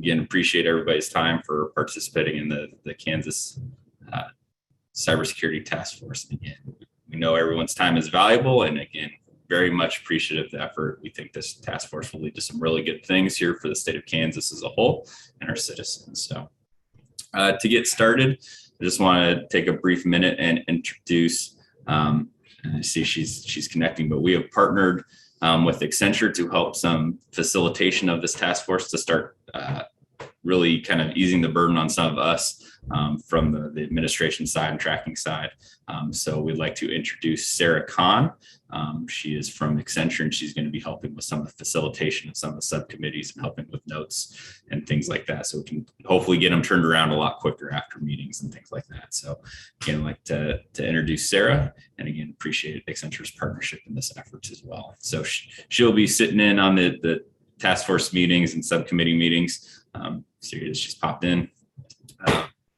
again, appreciate everybody's time for participating in the Kansas Cybersecurity Task Force. And again, we know everyone's time is valuable, and again, very much appreciative of the effort. We think this task force will lead to some really good things here for the state of Kansas as a whole and our citizens. So to get started, I just want to take a brief minute and introduce, and I see she's connecting, but we have partnered with Accenture to help some facilitation of this task force to start really kind of easing the burden on some of us from the administration side and tracking side. So we'd like to introduce Sarah Kahn. She is from Accenture, and she's going to be helping with some of the facilitation of some of the subcommittees and helping with notes and things like that. So we can hopefully get them turned around a lot quicker after meetings and things like that. So again, I'd like to introduce Sarah, and again, appreciate Accenture's partnership in this effort as well. So she'll be sitting in on the task force meetings and subcommittee meetings. She's popped in.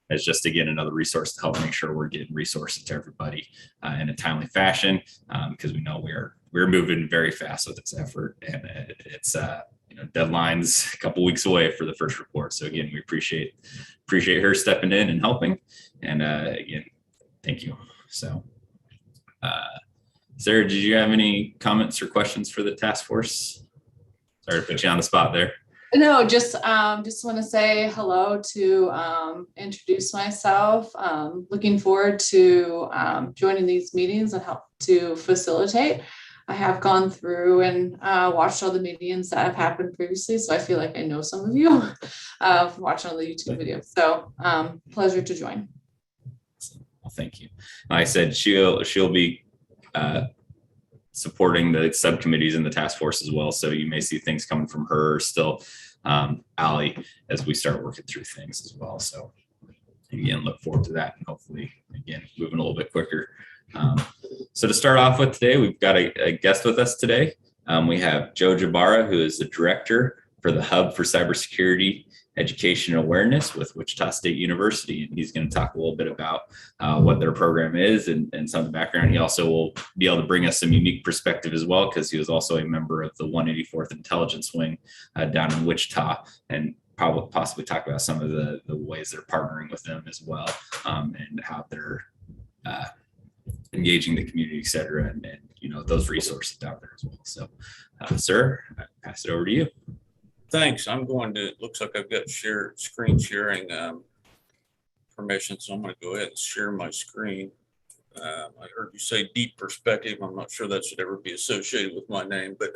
As just, again, another resource to help make sure we're getting resources to everybody in a timely fashion, because we know we're moving very fast with this effort, and it's deadlines a couple weeks away for the first report. So again, we appreciate her stepping in and helping, and again, thank you. So Sarah, did you have any comments or questions for the task force? Sorry to put you on the spot there. No, just want to say hello, to introduce myself. Looking forward to joining these meetings and help to facilitate. I have gone through and watched all the meetings that have happened previously, so I feel like I know some of you from watching all the YouTube videos. So pleasure to join. Well, thank you. Like I said, she'll be supporting the subcommittees in the task force as well. So you may see things coming from her still, Allie, as we start working through things as well. So again, look forward to that, and hopefully, again, moving a little bit quicker. So to start off with today, we've got a guest with us today. We have Joe Jabara, who is the director for the Hub for Cybersecurity Education and Awareness with Wichita State University. And he's going to talk a little bit about what their program is and some of the background. He also will be able to bring us some unique perspective as well, because he was also a member of the 184th Intelligence Wing down in Wichita, and possibly talk about some of the ways they're partnering with them as well, and how they're engaging the community, et cetera, and those resources out there as well. So sir, I pass it over to you. Thanks. I'm going to, it looks like I've got screen sharing permission, so I'm going to go ahead and share my screen. I heard you say deep perspective. I'm not sure that should ever be associated with my name, but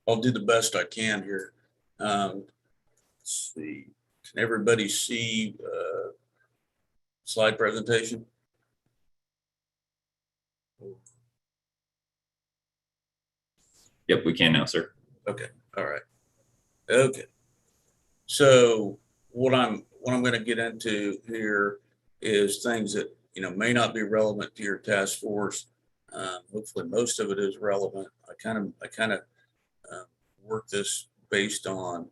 I'll do the best I can here. Let's see. Can everybody see slide presentation? Yep, we can now, sir. Okay. All right. Okay. So what I'm going to get into here is things that may not be relevant to your task force. Hopefully, most of it is relevant. I kind of work this based on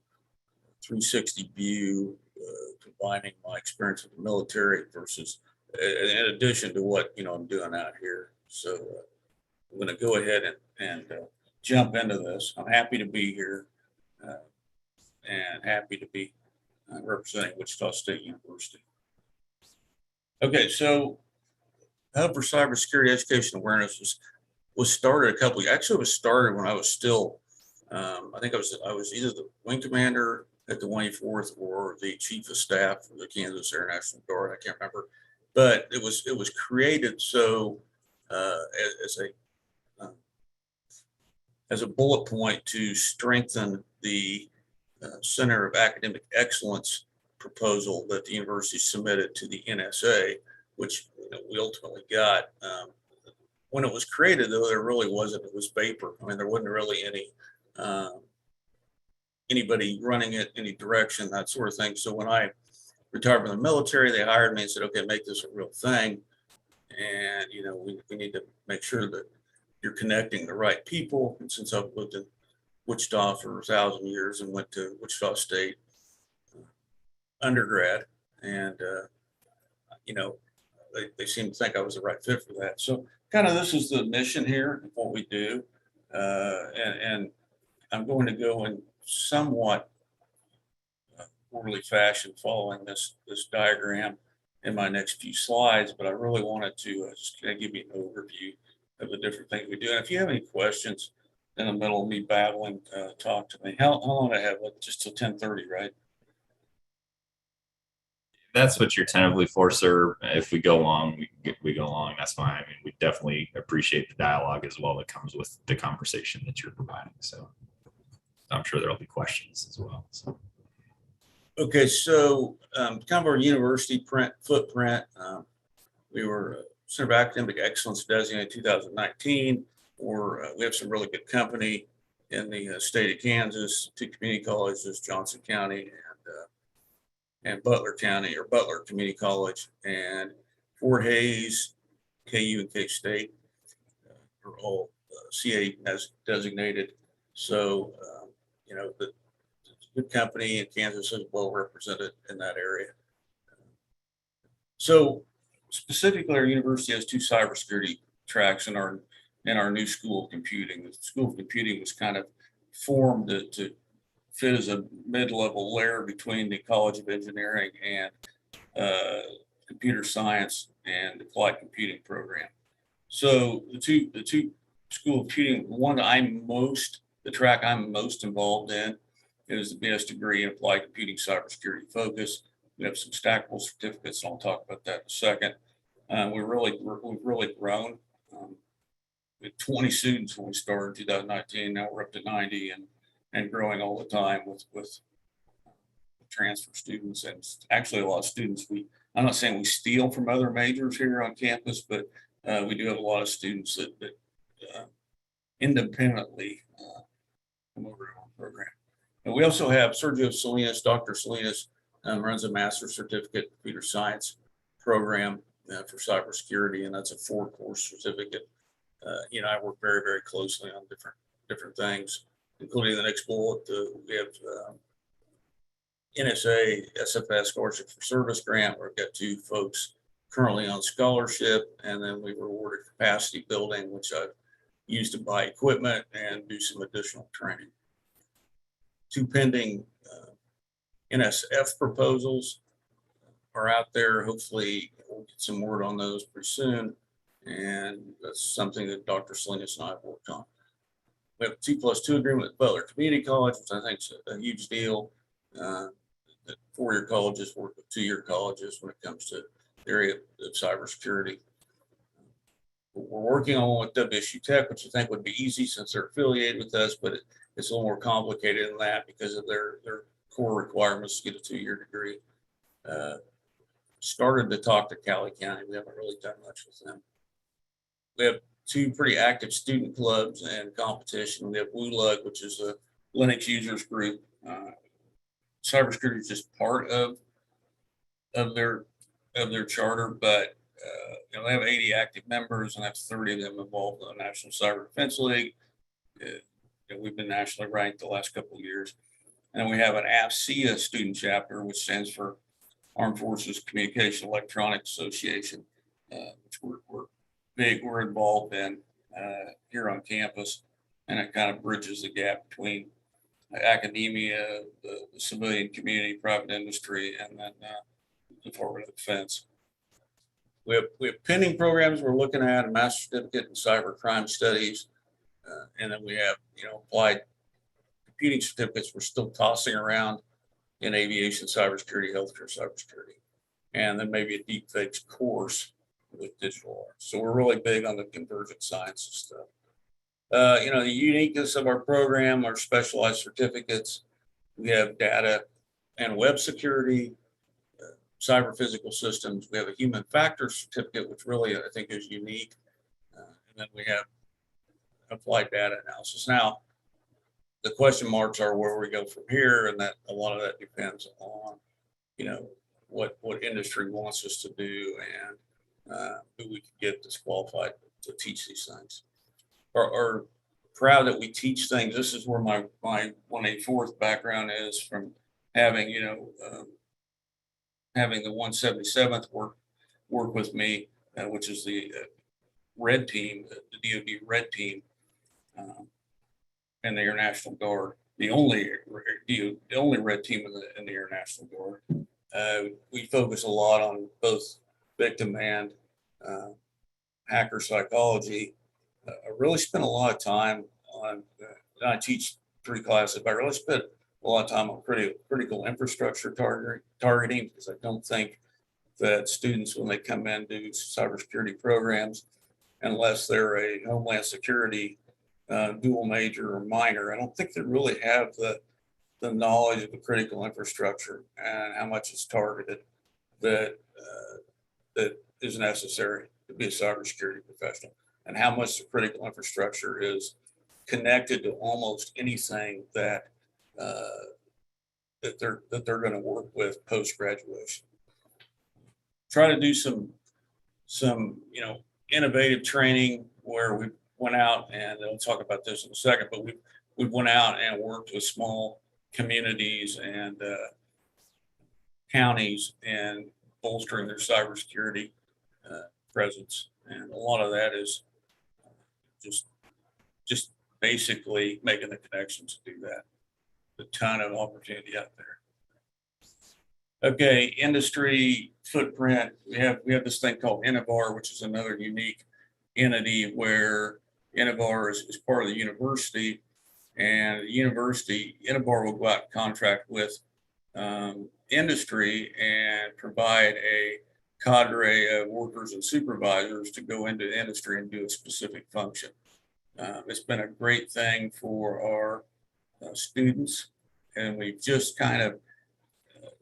360 view, combining my experience with the military versus, in addition to what I'm doing out here. So I'm going to go ahead and jump into this. I'm happy to be here. And happy to be representing Wichita State University. Okay, so Hub for Cybersecurity Education Awareness was started actually it was started when I was still, I think I was either the wing commander at the 184th or the chief of staff for the Kansas Air National Guard. I can't remember, but it was created so as a bullet point to strengthen the Center of Academic Excellence proposal that the university submitted to the NSA, which we ultimately got. When it was created, though, there really wasn't. It was vapor. I mean, there wasn't really anybody running it, any direction, that sort of thing. So when I retired from the military, they hired me and said, "Okay, make this a real thing, and we need to make sure that you're connecting the right people." And since I've lived in Wichita for 1,000 years and went to Wichita State undergrad, and they seem to think I was the right fit for that. So kind of this is the mission here of what we do, and I'm going to go in somewhat orderly fashion following this diagram in my next few slides, but I really wanted to just kind of give you an overview of the different things we do. And if you have any questions in the middle of me babbling, talk to me. How long do I have? Like just till 10:30, right? That's what you're tentatively for, sir. If we go long, we go long. That's fine. I mean, we definitely appreciate the dialogue as well that comes with the conversation that you're providing. So I'm sure there'll be questions as well. So. Okay, so kind of our university footprint. We were Center of Academic Excellence designated 2019. We have some really good company in the state of Kansas, 2 community colleges, Johnson County and Butler County, or Butler Community College, and Fort Hays, KU, and K-State are all CA designated. So, the good company in Kansas is well represented in that area. So specifically, our university has 2 cybersecurity tracks in our new School of Computing. The School of Computing was kind of formed to fit as a mid-level layer between the College of Engineering and Computer Science and Applied Computing program. So the two School of Computing, the track I'm most involved in is the BS degree in Applied Computing Cybersecurity focus. We have some stackable certificates, and I'll talk about that in a second. We've really grown. We had 20 students when we started in 2019. Now we're up to 90 and growing all the time with transfer students, and actually a lot of students. I'm not saying we steal from other majors here on campus, but we do have a lot of students that independently come over to our program. And we also have Sergio Salinas. Dr. Salinas runs a master's certificate in computer science program for cybersecurity, and that's a 4-course certificate. I work very, very closely on different things, including the next bullet. We have NSA SFS Scholarship for Service grant. We've got 2 folks currently on scholarship, and then we were awarded capacity building, which I've used to buy equipment and do some additional training. 2 pending NSF proposals are out there. Hopefully we'll get some word on those pretty soon. And that's something that Dr. Salinas and I have worked on. We have a 2+2 agreement with Butler Community College, which I think is a huge deal. That 4-year colleges work with 2-year colleges when it comes to the area of cybersecurity. We're working on one with WSU Tech, which I think would be easy since they're affiliated with us, but it's a little more complicated than that because of their core requirements to get a 2-year degree. Started to talk to Cali County. We haven't really done much with them. We have 2 pretty active student clubs and competition. We have WULUG, which is a Linux users group. Cybersecurity is just part of their charter, but they have 80 active members and have 30 of them involved in the National Cyber Defense League. We've been nationally ranked the last couple of years. And we have an AFCEA student chapter, which stands for Armed Forces Communication Electronics Association, which we're involved in here on campus, and it kind of bridges the gap between academia, the civilian community, private industry, and then the Department of Defense. We have pending programs we're looking at: a master's certificate in cyber crime studies, and then we have applied computing certificates we're still tossing around in aviation cybersecurity, healthcare cybersecurity, and then maybe a deepfakes course with digital art. So we're really big on the convergent sciences stuff. The uniqueness of our program, our specialized certificates. We have data and web security, cyber physical systems. We have a human factors certificate, which really I think is unique. And then we have applied data analysis. Now, the question marks are where we go from here, and that a lot of that depends on, what industry wants us to do and who we can get disqualified to teach these things. Are proud that we teach things. This is where my 184th background is, from having having the 177th work with me, which is the red team, the DoD red team, and the Air National Guard. the only red team in the Air National Guard. We focus a lot on both victim and hacker psychology. I really spent a lot of time on, I teach 3 classes, but I really spent a lot of time on critical infrastructure targeting, because I don't think that students, when they come in, do cybersecurity programs, unless they're a Homeland Security dual major or minor, I don't think they really have the knowledge of the critical infrastructure and how much it's targeted that is necessary to be a cybersecurity professional, and how much the critical infrastructure is connected to almost anything that they're going to work with post graduation. Try to do some innovative training where we went out, and I'll talk about this in a second, but we went out and worked with small communities and counties and bolstering their cybersecurity presence. And a lot of that is just basically making the connections to do that. A ton of opportunity out there. Okay, industry footprint. We have this thing called Innovar, which is another unique entity where Innovar is part of the university, and the university, Innovar will go out and contract with industry and provide a cadre of workers and supervisors to go into the industry and do a specific function. It's been a great thing for our students, and we've just kind of,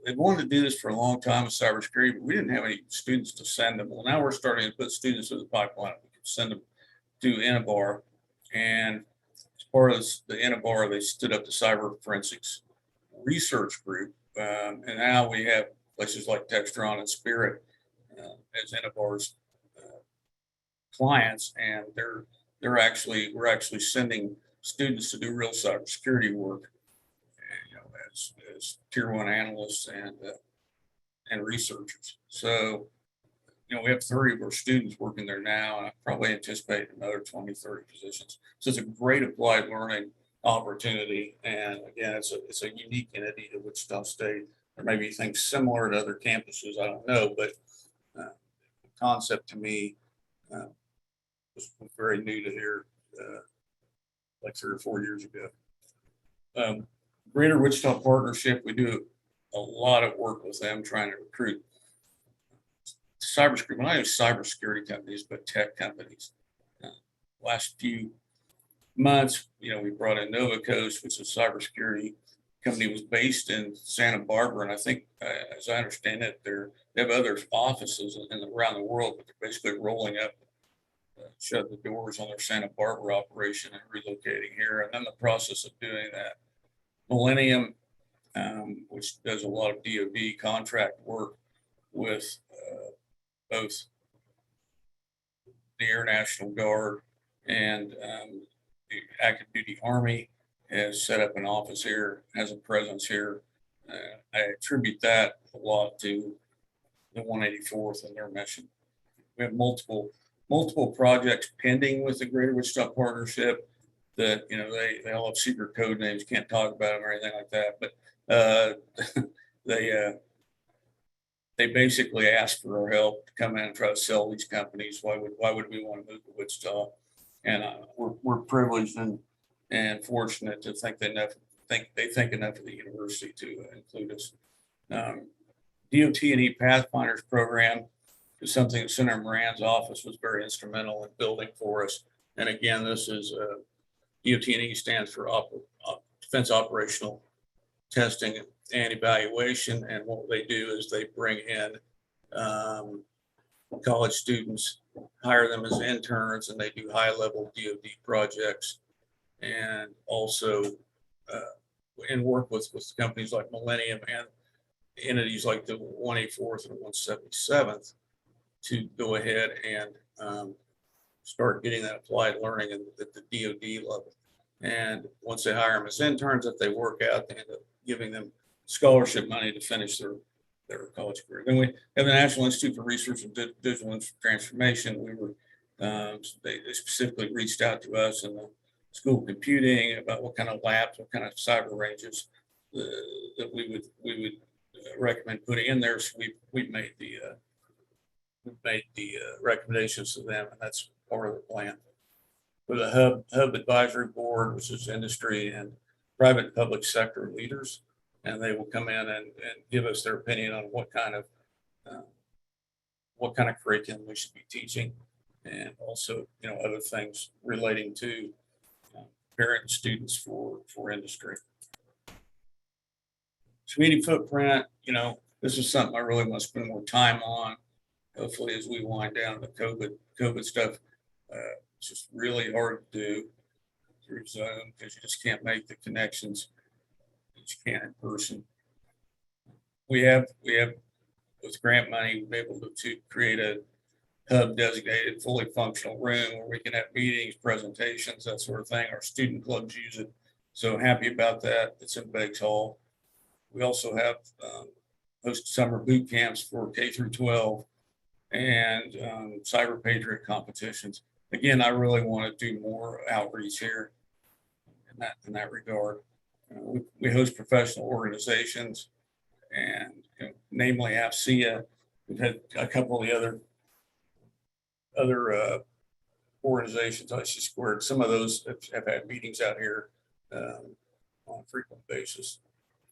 they wanted to do this for a long time with cybersecurity, but we didn't have any students to send them. Well, now we're starting to put students in the pipeline. We can send them to Innovar, and as part of the Innovar, they stood up the cyber forensics research group, and now we have places like Textron and Spirit as Innovar's clients, and we're actually sending students to do real cybersecurity work, as tier 1 analysts and researchers. So, we have 30 of our students working there now, and I probably anticipate another 20, 30 positions. So it's a great applied learning opportunity. And again, it's a unique entity to Wichita State. There may be things similar to other campuses, I don't know, but the concept to me was very new to here, like 3 or 4 years ago. Greater Wichita Partnership, we do a lot of work with them trying to recruit cybersecurity, not even cybersecurity companies, but tech companies. Last few months, we brought in Nova Coast, which is a cybersecurity company, was based in Santa Barbara. And I think, as I understand it, they have other offices around the world, but they're basically rolling up, shut the doors on their Santa Barbara operation and relocating here. And then the process of doing that. Millennium, which does a lot of DoD contract work with both the Air National Guard and the active duty Army, has set up an office here, has a presence here. I attribute that a lot to the 184th and their mission. We have multiple projects pending with the Greater Wichita Partnership that, they all have secret code names, can't talk about them or anything like that, but they basically ask for our help to come in and try to sell these companies. Why would we want to move to Wichita? And we're privileged and fortunate to think they think enough of the university to include us. DOT&E Pathfinders program is something that Senator Moran's office was very instrumental in building for us. And again, this is DOT&E stands for Defense Operational Testing and Evaluation. And what they do is they bring in college students, hire them as interns, and they do high-level DoD projects, and also and work with companies like Millennium and entities like the 184th and 177th to go ahead and start getting that applied learning at the DoD level. And once they hire them as interns, if they work out, they end up giving them scholarship money to finish their college career. Then we have the National Institute for Research and Digital Transformation. They specifically reached out to us, and school computing, about what kind of labs, what kind of cyber ranges that we would recommend putting in there. So we've made the recommendations to them, and that's part of the plan. With a hub advisory board, which is industry and private and public sector leaders, and they will come in and give us their opinion on what kind of curriculum we should be teaching, and also, you know, other things relating to preparing students for industry. Community footprint, you know, this is something I really want to spend more time on. Hopefully, as we wind down the COVID stuff, it's just really hard to do through Zoom because you just can't make the connections that you can in person. We have with grant money, we're able to create a hub designated, fully functional room where we can have meetings, presentations, that sort of thing. Our student clubs use it, so happy about that. It's in Beggs Hall. We also have host summer boot camps for K through 12 and cyber patriot competitions. Again, I really want to do more outreach here in that regard. We host professional organizations, and namely AFCEA. We've had a couple of the other organizations, IC Squared. Some of those have had meetings out here on a frequent basis.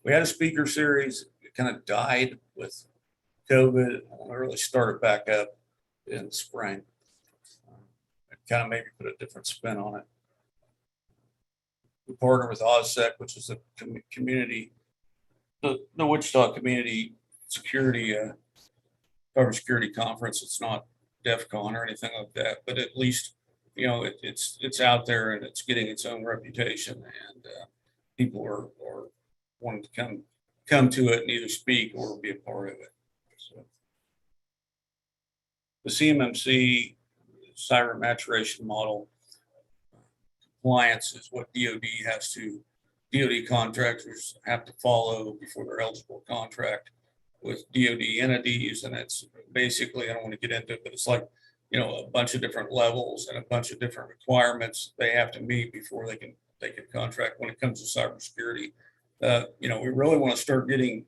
We had a speaker series. It kind of died with COVID. I want to really start it back up in the spring. Kind of maybe put a different spin on it. We partner with OSSEC, which is a community, the Wichita Community Security, Cybersecurity Conference. It's not DEF CON or anything like that, but at least, you know, it's out there and it's getting its own reputation, and people are wanting to come to it and either speak or be a part of it. So the CMMC cyber maturation model compliance is what DoD contractors have to follow before they're eligible to contract with DoD entities. And it's basically, I don't want to get into it, but it's like, you know, a bunch of different levels and a bunch of different requirements they have to meet before they can contract when it comes to cybersecurity. You know, we really want to start getting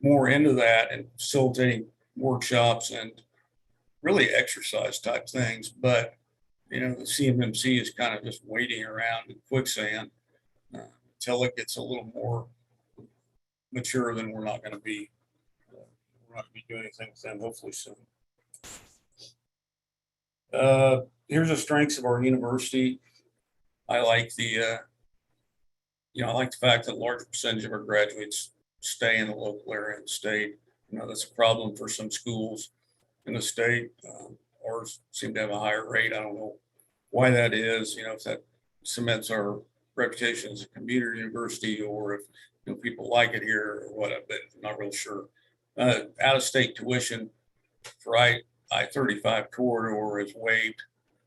more into that and facilitating workshops and really exercise type things. But, you know, the CMMC is kind of just waiting around in quicksand until it gets a little more mature. Then we're not going to be doing anything with them, hopefully soon. Here's the strengths of our university. I like the fact that a large percentage of our graduates stay in the local area and state. You know, that's a problem for some schools in the state. Ours seem to have a higher rate. I don't know why that is. You know, if that cements our reputation as a commuter university, or if, you know, people like it here or what, but I'm not real sure. Out of state tuition for I-35 corridor is waived.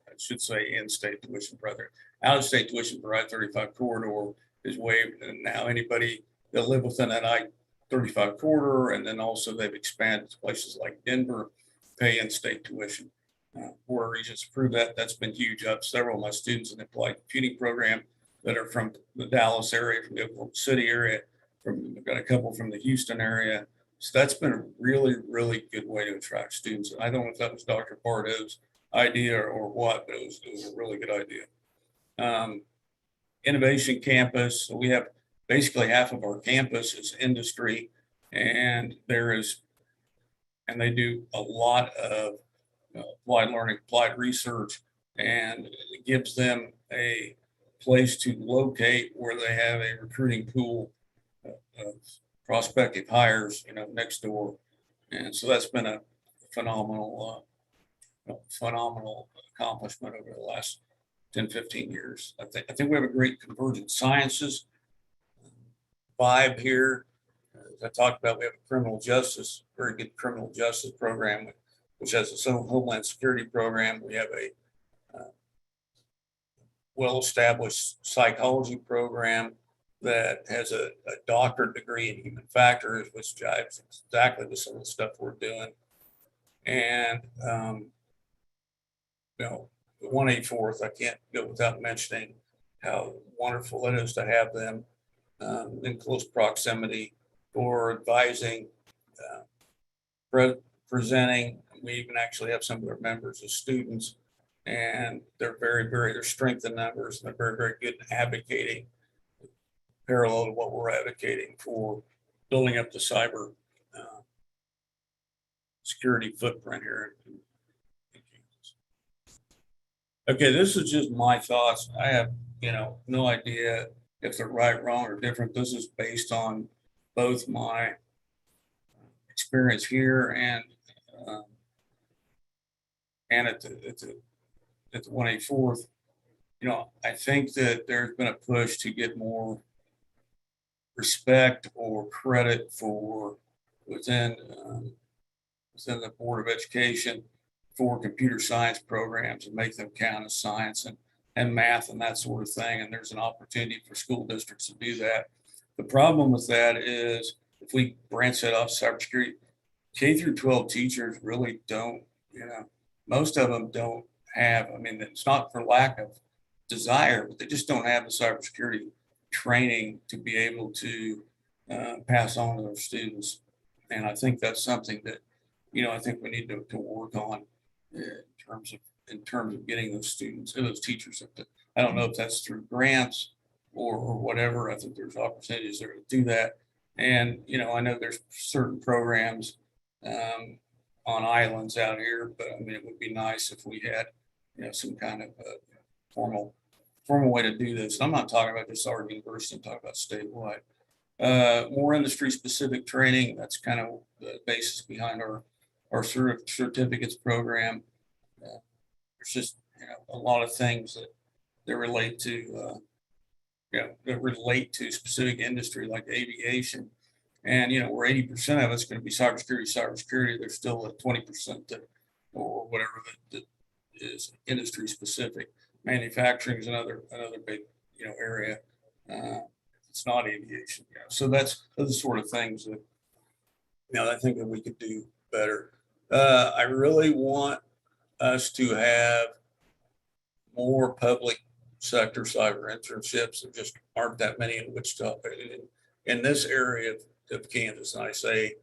I should say in-state tuition, brother. Out of state tuition for I-35 corridor is waived, and now anybody that live within that I-35 corridor, and then also they've expanded to places like Denver, pay in-state tuition. Board of Regents approved that. That's been huge. I have several of my students in the applied computing program that are from the Dallas area, from the Oklahoma City area, I've got a couple from the Houston area. So that's been a really, really good way to attract students. I don't know if that was Dr. Pardo's idea or what, but it was a really good idea. Innovation campus. So we have basically half of our campus is industry, and they do a lot of applied learning, applied research, and it gives them a place to locate where they have a recruiting pool of prospective hires, you know, next door. And so that's been a phenomenal accomplishment over the last 10, 15 years. I think we have a great convergent sciences vibe here. As I talked about, we have a very good criminal justice program, which has its own Homeland Security program. We have a well-established psychology program that has a doctorate degree in human factors, which jives exactly with some of the stuff we're doing. And, you know, the 184th, I can't go without mentioning how wonderful it is to have them in close proximity for advising, presenting. We even actually have some of their members as students, and they're they're strength in numbers. And they're very, very good in advocating, parallel to what we're advocating for building up the cyber security footprint here in Kansas. Okay, this is just my thoughts. I have, no idea if they're right, wrong, or different. This is based on both my experience here and at the 184th. I think that there's been a push to get more respect or credit for within the Board of Education for computer science programs and make them count as science and math and that sort of thing. And there's an opportunity for school districts to do that. The problem with that is if we branch that off cybersecurity, K through 12 teachers really don't, most of them don't have, it's not for lack of desire, but they just don't have the cybersecurity training to be able to pass on to their students. And I think that's something that, I think we need to work on in terms of getting those students and those teachers. I don't know if that's through grants or whatever. I think there's opportunities there to do that. And, I know there's certain programs on islands out here, but it would be nice if we had, some kind of formal way to do this. I'm not talking about just our university, I'm talking about statewide. More industry specific training. That's kind of the basis behind our certificates program. There's just a lot of things that relate to specific industry like aviation, and where 80% of it's going to be cybersecurity. There's still a 20% or whatever that is industry specific. Manufacturing is another big area. It's not aviation. So those are sort of things that I think that we could do better. I really want us to have more public sector cyber internships. There just aren't that many in Wichita, in this area of Kansas. And I say,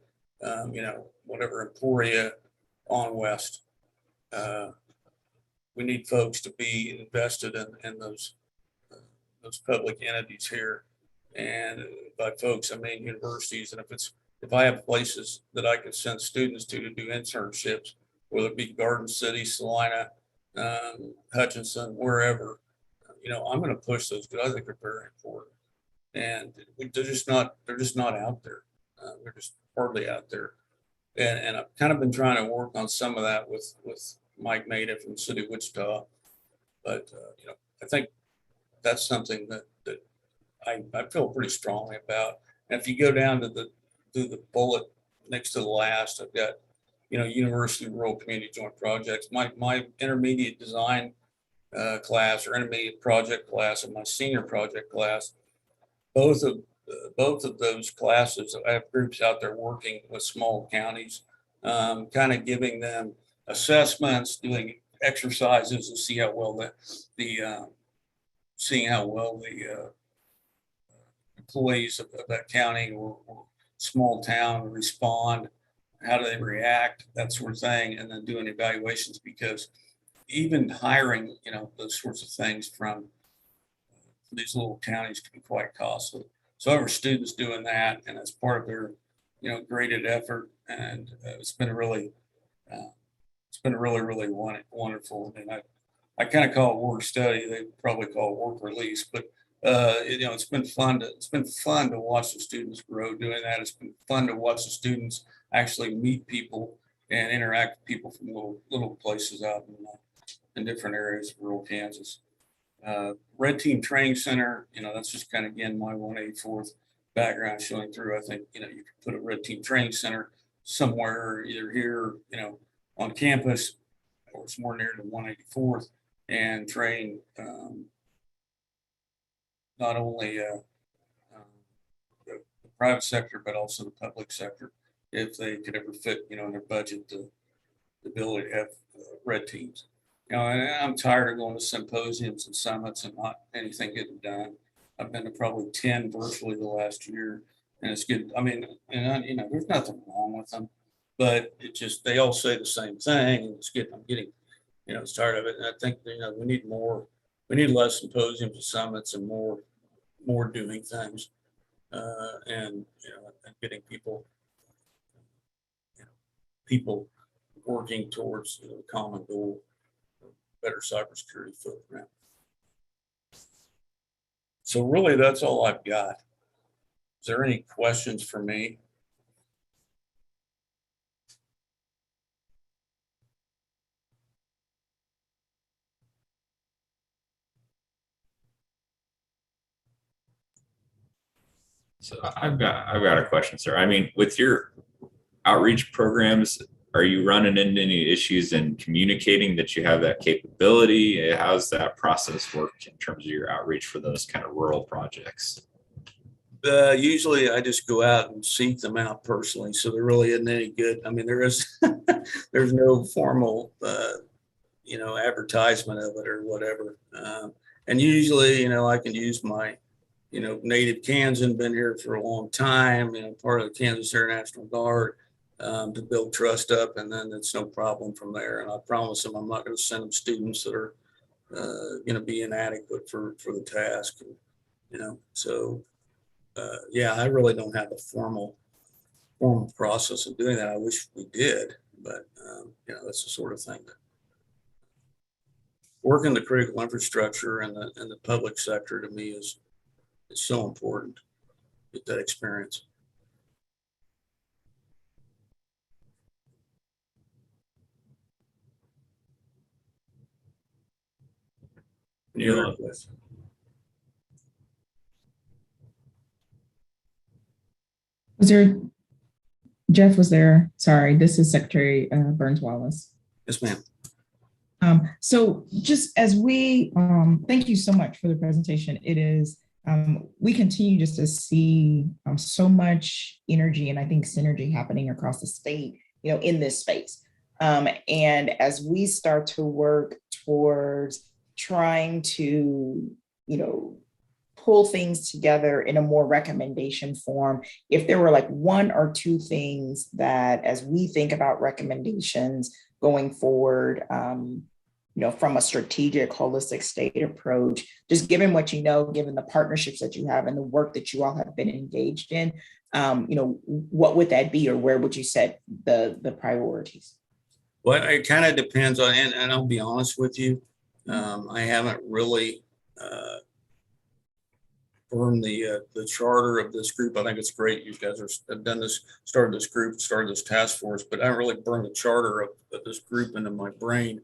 whatever, Emporia on west. We need folks to be invested in those public entities here. And by folks, I mean universities. And if I have places that I could send students to do internships, whether it be Garden City, Salina, Hutchinson, wherever, I'm going to push those because I think they're very important. And they're just not out there. They're just hardly out there. And I've kind of been trying to work on some of that with Mike Maida from the city of Wichita. But, I think that's something that I feel pretty strongly about. And if you go down to the bullet next to the last, I've got, University Rural Community Joint Projects. My intermediate design class or intermediate project class and my senior project class, both of those classes, I have groups out there working with small counties, kind of giving them assessments, doing exercises to see how well the employees of that county or small town respond, how do they react, that sort of thing, and then doing evaluations, because even hiring, those sorts of things from these little counties can be quite costly. So I have students doing that, and it's part of their, graded effort, and it's been really, really wonderful. And I kind of call it work study. They probably call it work release, but it's been fun to watch the students grow doing that. It's been fun to watch the students actually meet people and interact with people from little places out in different areas of rural Kansas. Red Team Training Center, that's just kind of, again, my 184th background showing through. I think, you could put a Red Team Training Center somewhere, either here, on campus, or it's more near to 184th, and train not only the private sector, but also the public sector, if they could ever fit, in their budget, the ability to have red teams. You know, and I'm tired of going to symposiums and summits and not anything getting done. I've been to probably 10 virtually the last year, and it's good. I mean, you know, there's nothing wrong with them, but it just, they all say the same thing, and I'm getting, you know, tired of it. And I think, you know, we need less symposiums and summits and more doing things, and, you know, and getting people, you know, people working towards, you know, a common goal, better cybersecurity footprint. So really, that's all I've got. Is there any questions for me? So I've got a question, sir. I mean, with your outreach programs, are you running into any issues in communicating that you have that capability? How's that process work in terms of your outreach for those kind of rural projects? Usually I just go out and seek them out personally. So there really isn't any good. I mean, there's no formal, you know, advertisement of it or whatever. And usually, you know, I can use my, you know, native Kansan, been here for a long time, you know, part of the Kansas Air National Guard, to build trust up, and then it's no problem from there. And I promise them I'm not going to send them students that are going to be inadequate for the task. And, you know, so yeah, I really don't have a formal process of doing that. I wish we did, but you know, that's the sort of thing that working the critical infrastructure and the public sector to me is so important. Get that experience. Any other questions? Was there, Jeff was there? Sorry, this is Secretary Burns Wallace. Yes, ma'am. So just as we, thank you so much for the presentation. It is, we continue just to see so much energy and I think synergy happening across the state, you know, in this space. And as we start to work towards trying to, you know, pull things together in a more recommendation form, if there were like one or two things that as we think about recommendations going forward, you know, from a strategic, holistic state approach, just given what you know, given the partnerships that you have and the work that you all have been engaged in, you know, what would that be, or where would you set the priorities? Well, it kind of depends on, and I'll be honest with you, I haven't really burned the charter of this group. I think it's great you guys have done this, started this group, started this task force, but I haven't really burned the charter of this group into my brain.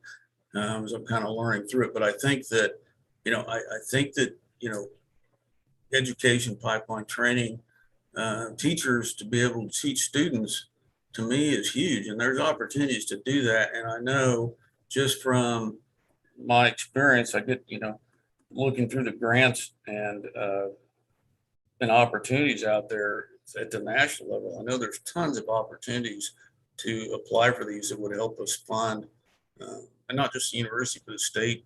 As I'm kind of learning through it. But I think that, you know, I think that, you know, education pipeline training, teachers to be able to teach students, to me, is huge. And there's opportunities to do that. And I know just from my experience, I get, you know, looking through the grants and opportunities out there at the national level. I know there's tons of opportunities to apply for these that would help us fund and not just the university, but the state,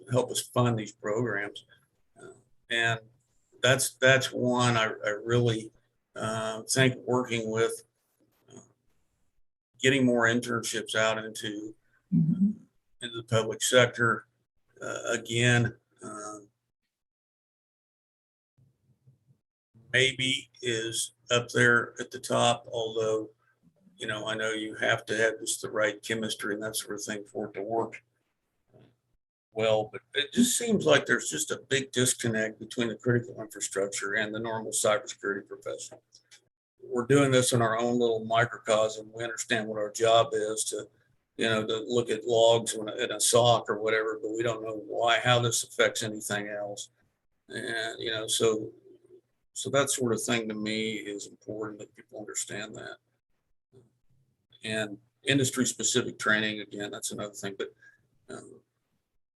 help us fund these programs. And that's one I really think working with getting more internships out into the public sector, again, maybe is up there at the top, although, you know, I know you have to have just the right chemistry and that sort of thing for it to work well, but it just seems like there's just a big disconnect between the critical infrastructure and the normal cybersecurity professional. We're doing this in our own little microcosm. We understand what our job is to, you know, to look at logs in a SOC or whatever, but we don't know how this affects anything else. And, you know, so that sort of thing to me is important that people understand that. And industry specific training, again, that's another thing, but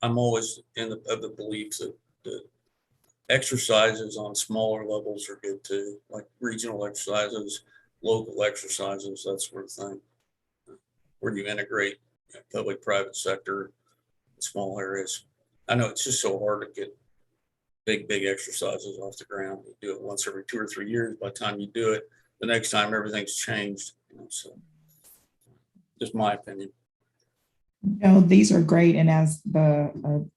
I'm always of the belief that exercises on smaller levels are good too, like regional exercises, local exercises, that sort of thing, where you integrate public, private sector, small areas. I know it's just so hard to get big exercises off the ground. You do it once every 2 or 3 years. By the time you do it, the next time everything's changed. So just my opinion. No, these are great. And as the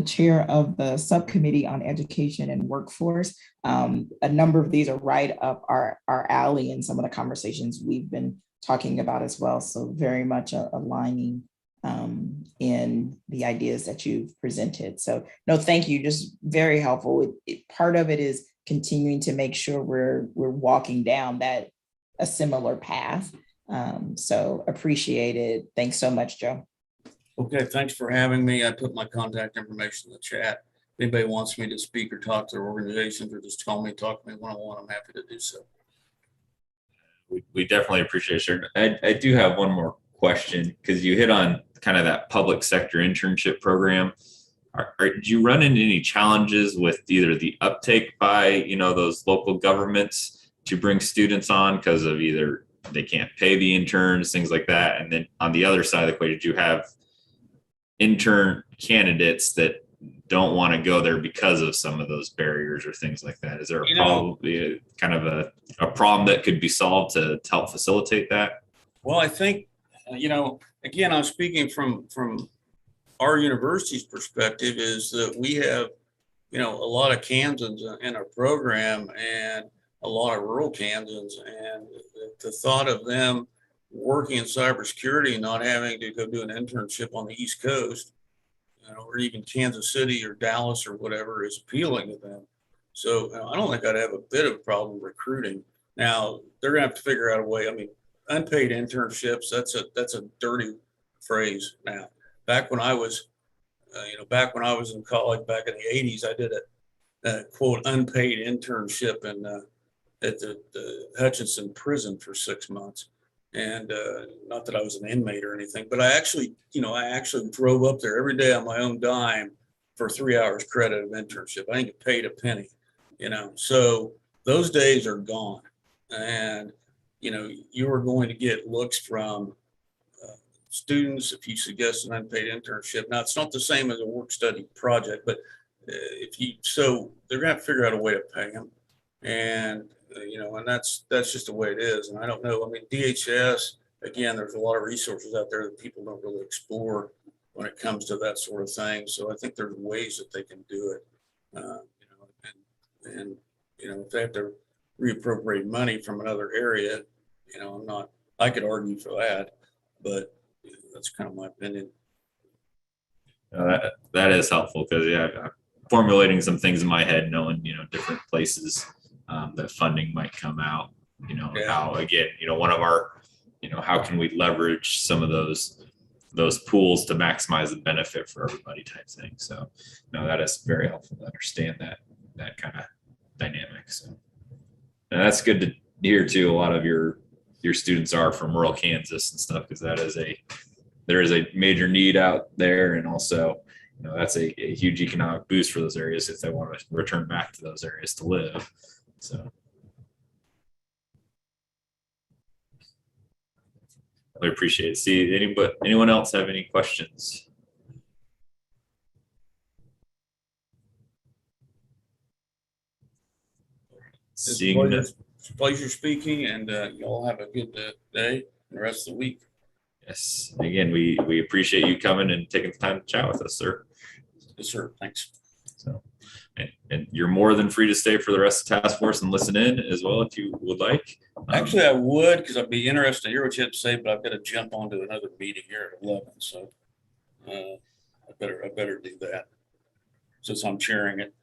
chair of the subcommittee on education and workforce, a number of these are right up our alley in some of the conversations we've been talking about as well. So very much aligning in the ideas that you've presented. So no, thank you. Just very helpful. Part of it is continuing to make sure we're walking down a similar path. So appreciate it. Thanks so much, Joe. Okay, thanks for having me. I put my contact information in the chat. If anybody wants me to speak or talk to their organizations or just talk to me one-on-one, I'm happy to do so. We definitely appreciate it, sir. I do have one more question, because you hit on kind of that public sector internship program. Did you run into any challenges with either the uptake by, those local governments to bring students on because of either they can't pay the interns, things like that? And then on the other side of the equation, did you have intern candidates that don't want to go there because of some of those barriers or things like that? Is there probably kind of a problem that could be solved to help facilitate that? Well, I think, again, I'm speaking from our university's perspective, is that we have, a lot of Kansans in our program and a lot of rural Kansans, and the thought of them working in cybersecurity and not having to go do an internship on the East Coast, or even Kansas City or Dallas or whatever, is appealing to them. So I don't think I'd have a bit of a problem recruiting. Now they're gonna have to figure out a way. I mean, unpaid internships, that's a dirty phrase now. Back when I was, in college back in the 80s, I did a quote unpaid internship at the Hutchinson prison for 6 months. And not that I was an inmate or anything, but I actually drove up there every day on my own dime for 3 hours credit of internship. I didn't get paid a penny, so those days are gone. And, you are going to get looks from students if you suggest an unpaid internship. Now, it's not the same as a work study project, but they're going to have to figure out a way to pay them. And and that's just the way it is. And I don't know. I mean, DHS, again, there's a lot of resources out there that people don't really explore when it comes to that sort of thing. So I think there's ways that they can do it. If they have to reappropriate money from another area, I could argue for that, but that's kind of my opinion. That is helpful, because I'm formulating some things in my head, knowing, different places that funding might come out, how, again, one of our, how can we leverage some of those pools to maximize the benefit for everybody type thing. So no, that is very helpful to understand that kind of dynamic. So and that's good to hear too. A lot of your students are from rural Kansas and stuff, because there is a major need out there. And also, that's a huge economic boost for those areas if they want to return back to those areas to live. So I appreciate it. See, anyone else have any questions? It's a pleasure speaking, and y'all have a good day and the rest of the week. Yes. Again, we appreciate you coming and taking the time to chat with us, sir. Yes, sir. Thanks. So, and you're more than free to stay for the rest of the task force and listen in as well if you would like. Actually, I would, because I'd be interested to hear what you have to say, but I've got to jump onto another meeting here at 11, so I better do that since I'm chairing it.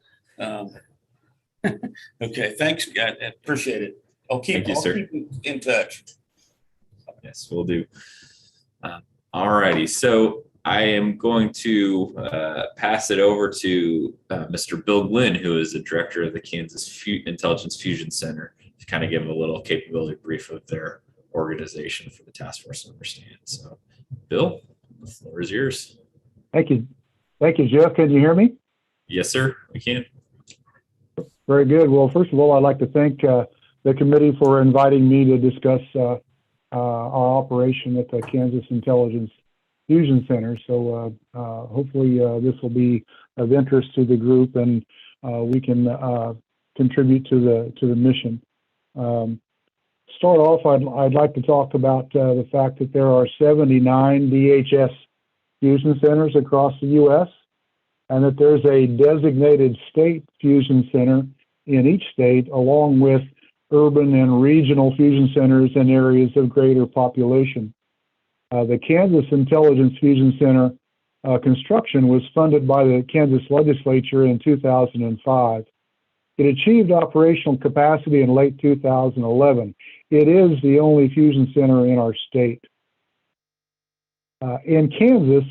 Okay, thanks, guys. I appreciate it. I'll keep in touch. Yes, we'll do. All righty. So I am going to pass it over to Mr. Bill Glynn, who is the director of the Kansas Intelligence Fusion Center, to kind of give a little capability brief of their organization for the task force to understand. So, Bill, the floor is yours. Thank you. Thank you, Jeff. Can you hear me? Yes, sir. We can. Very good. Well, first of all, I'd like to thank the committee for inviting me to discuss our operation at the Kansas Intelligence fusion centers. So hopefully this will be of interest to the group, and we can contribute to the mission. Start off, I'd like to talk about the fact that there are 79 DHS fusion centers across the U.S., and that there's a designated state fusion center in each state, along with urban and regional fusion centers in areas of greater population. The Kansas Intelligence Fusion Center construction was funded by the Kansas legislature in 2005. It achieved operational capacity in late 2011. It is the only fusion center in our state. In Kansas,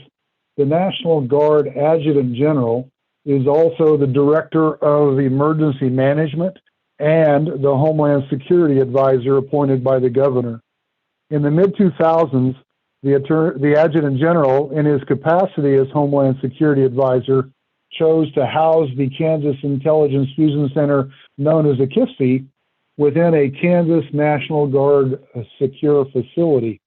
the National Guard Adjutant General is also the Director of Emergency Management and the Homeland Security Advisor appointed by the governor. In the mid-2000s, the Adjutant General, in his capacity as Homeland Security Advisor, chose to house the Kansas Intelligence Fusion Center, known as a KIFC, within a Kansas National Guard secure facility.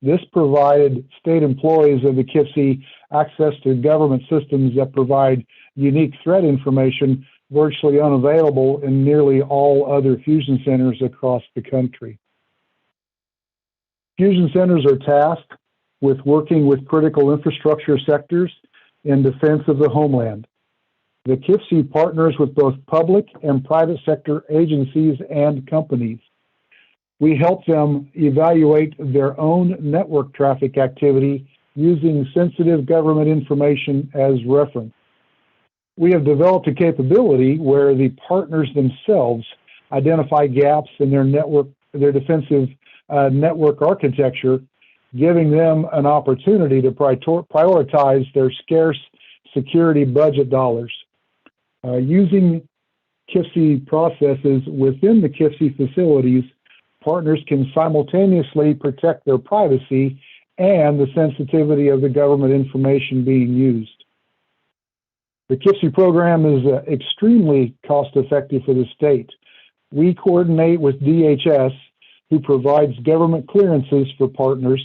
This provided state employees of the KIFC access to government systems that provide unique threat information virtually unavailable in nearly all other fusion centers across the country. Fusion centers are tasked with working with critical infrastructure sectors in defense of the homeland. The KIFC partners with both public and private sector agencies and companies. We help them evaluate their own network traffic activity using sensitive government information as reference. We have developed a capability where the partners themselves identify gaps in their defensive network architecture, giving them an opportunity to prioritize their scarce security budget dollars. Using KIFC processes within the KIFC facilities, partners can simultaneously protect their privacy and the sensitivity of the government information being used. The KIFC program is extremely cost-effective for the state. We coordinate with DHS, who provides government clearances for partners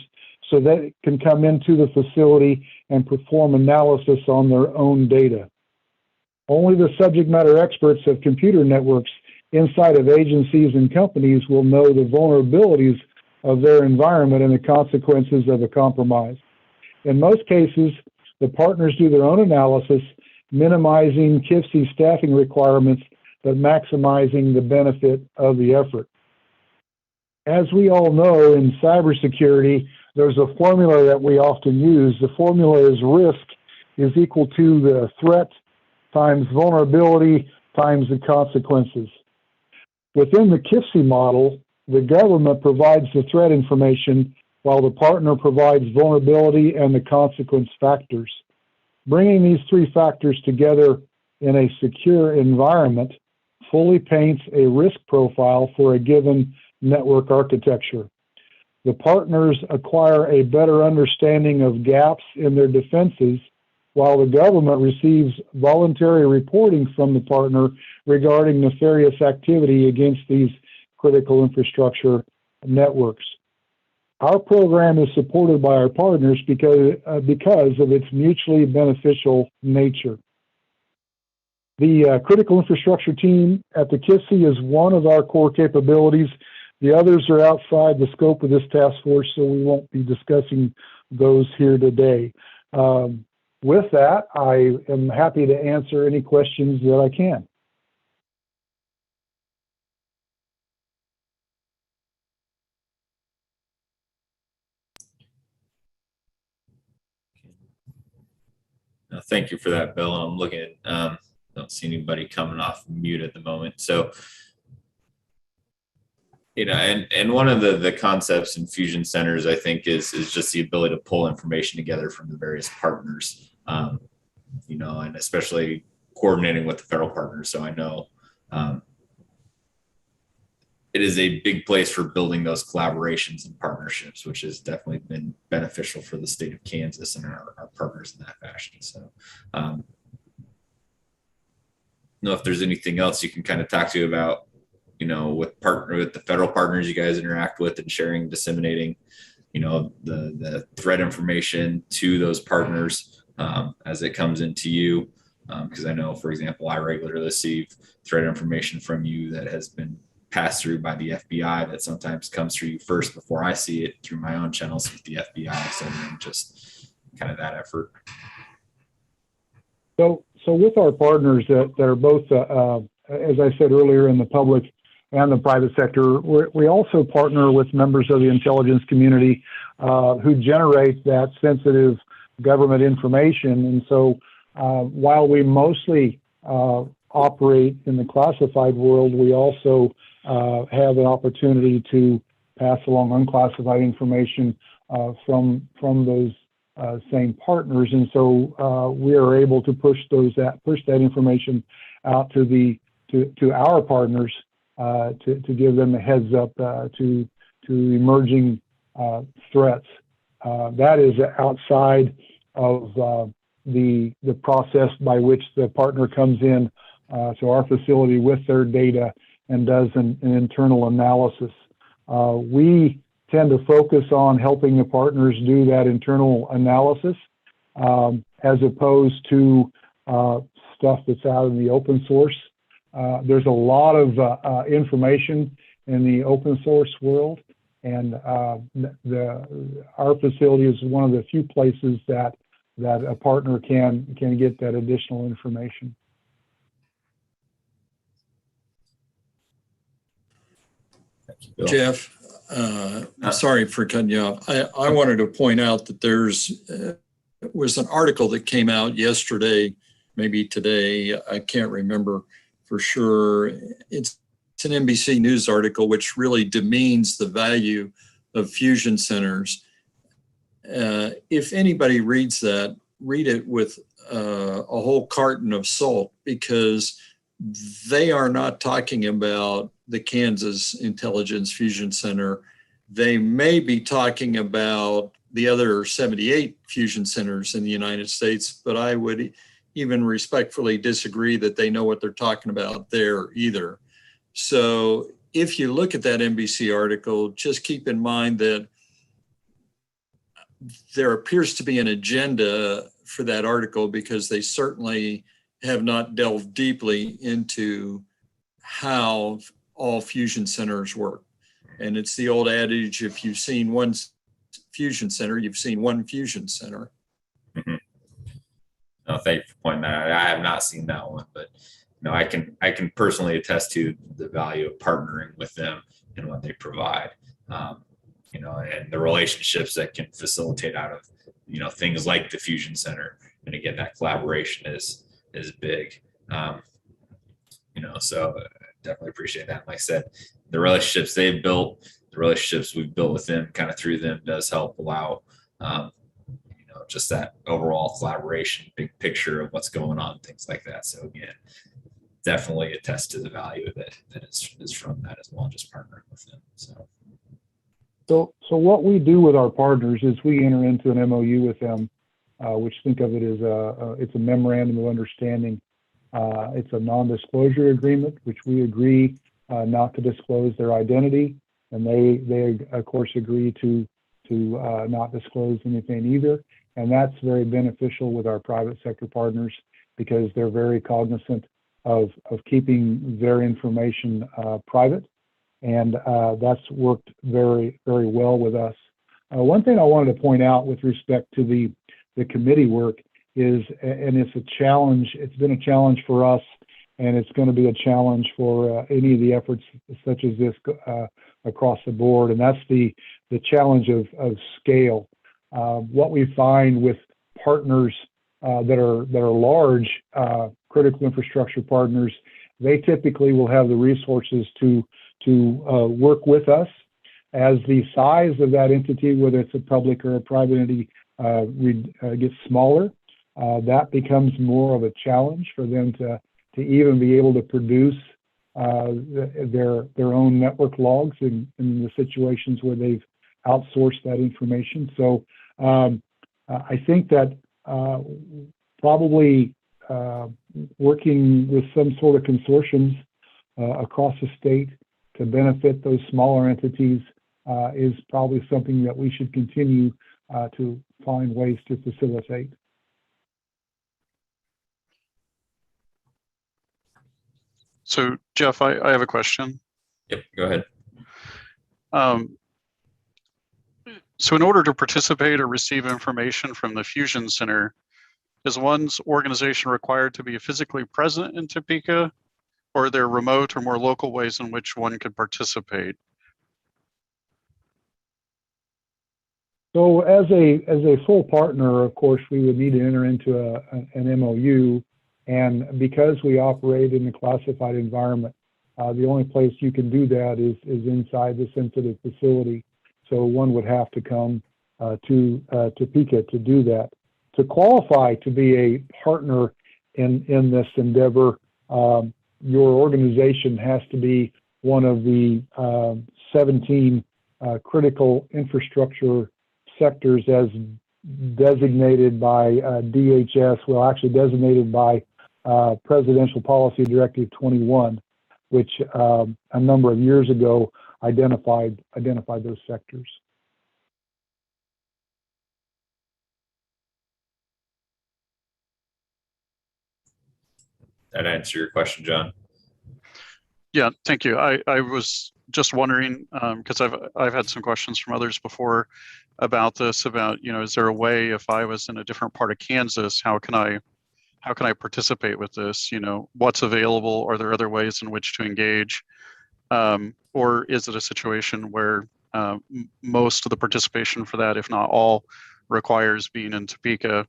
so that it can come into the facility and perform analysis on their own data. Only the subject matter experts of computer networks inside of agencies and companies will know the vulnerabilities of their environment and the consequences of a compromise. In most cases, the partners do their own analysis, minimizing KIFC staffing requirements, but maximizing the benefit of the effort. As we all know, in cybersecurity, there's a formula that we often use. The formula is risk is equal to the threat times vulnerability times the consequences. Within the KIFC model, the government provides the threat information while the partner provides vulnerability and the consequence factors. Bringing these three factors together in a secure environment fully paints a risk profile for a given network architecture. The partners acquire a better understanding of gaps in their defenses, while the government receives voluntary reporting from the partner regarding nefarious activity against these critical infrastructure networks. Our program is supported by our partners because of its mutually beneficial nature. The critical infrastructure team at the KIFC is one of our core capabilities. The others are outside the scope of this task force, so we won't be discussing those here today. With that, I am happy to answer any questions that I can. Thank you for that, Bill. I'm looking at, don't see anybody coming off mute at the moment. So, you know, and one of the concepts in fusion centers, I think, is just the ability to pull information together from the various partners, you know, and especially coordinating with the federal partners. So I know it is a big place for building those collaborations and partnerships, which has definitely been beneficial for the state of Kansas and our partners in that fashion. So I don't know if there's anything else you can kind of talk to about, you know, with the federal partners you guys interact with and sharing, disseminating, the threat information to those partners as it comes into you. Because I know, for example, I regularly receive threat information from you that has been passed through by the FBI that sometimes comes through you first before I see it through my own channels with the FBI. So then just kind of that effort. So with our partners that are both, as I said earlier, in the public and the private sector, we also partner with members of the intelligence community who generate that sensitive government information. And so while we mostly operate in the classified world, we also have an opportunity to pass along unclassified information from those same partners, and so we are able to push that information out to our partners to give them a heads up to emerging threats. That is outside of the process by which the partner comes in to our facility with their data and does an internal analysis. We tend to focus on helping the partners do that internal analysis as opposed to stuff that's out in the open source. There's a lot of information in the open source world, and our facility is one of the few places that a partner can get that additional information. Jeff, sorry for cutting you off. I wanted to point out that there's was an article that came out yesterday, maybe today, I can't remember for sure. It's an NBC News article which really demeans the value of fusion centers. If anybody reads that, read it with a whole carton of salt, because they are not talking about the Kansas Intelligence Fusion Center. They may be talking about the other 78 fusion centers in the United States, but I would even respectfully disagree that they know what they're talking about there either. So if you look at that NBC article, just keep in mind that there appears to be an agenda for that article, because they certainly have not delved deeply into how all fusion centers work. And it's the old adage, if you've seen one fusion center, you've seen one fusion center. Mm-hmm. No, thank you for pointing that out. I have not seen that one, but I can personally attest to the value of partnering with them and what they provide. And the relationships that can facilitate out of, things like the Fusion Center. And again, that collaboration is big. So definitely appreciate that. Like I said, the relationships they've built, the relationships we've built with them, kind of through them, does help allow, just that overall collaboration, big picture of what's going on, things like that. So again, definitely attest to the value of it that is from that as well, just partnering with them. So what we do with our partners is we enter into an MOU with them, which, think of it as it's a memorandum of understanding. It's a non-disclosure agreement, which we agree not to disclose their identity, and they of course agree to not disclose anything either. And that's very beneficial with our private sector partners, because they're very cognizant of keeping their information private. And that's worked very, very well with us. One thing I wanted to point out with respect to the committee work is, and it's a challenge, it's been a challenge for us, and it's going to be a challenge for any of the efforts such as this across the board, and that's the challenge of scale. What we find with partners that are large critical infrastructure partners, they typically will have the resources to work with us. As the size of that entity, whether it's a public or a private entity, gets smaller, that becomes more of a challenge for them to even be able to produce their own network logs in the situations where they've outsourced that information. So I think that probably working with some sort of consortiums across the state to benefit those smaller entities is probably something that we should continue to find ways to facilitate. So Jeff, I have a question. Yep, go ahead. So in order to participate or receive information from the Fusion Center, is one's organization required to be physically present in Topeka, or are there remote or more local ways in which one could participate? So as a full partner, of course, we would need to enter into an MOU. And because we operate in a classified environment, the only place you can do that is inside the sensitive facility. So one would have to come to Topeka to do that. To qualify to be a partner in this endeavor, your organization has to be one of the 17 critical infrastructure sectors as designated by DHS, well, actually designated by Presidential Policy Directive 21, which a number of years ago identified those sectors. That answer your question, John? Yeah, thank you. I was just wondering, because I've had some questions from others before about this, about, is there a way, if I was in a different part of Kansas, how can I participate with this? What's available? Are there other ways in which to engage? Or is it a situation where most of the participation for that, if not all, requires being in Topeka?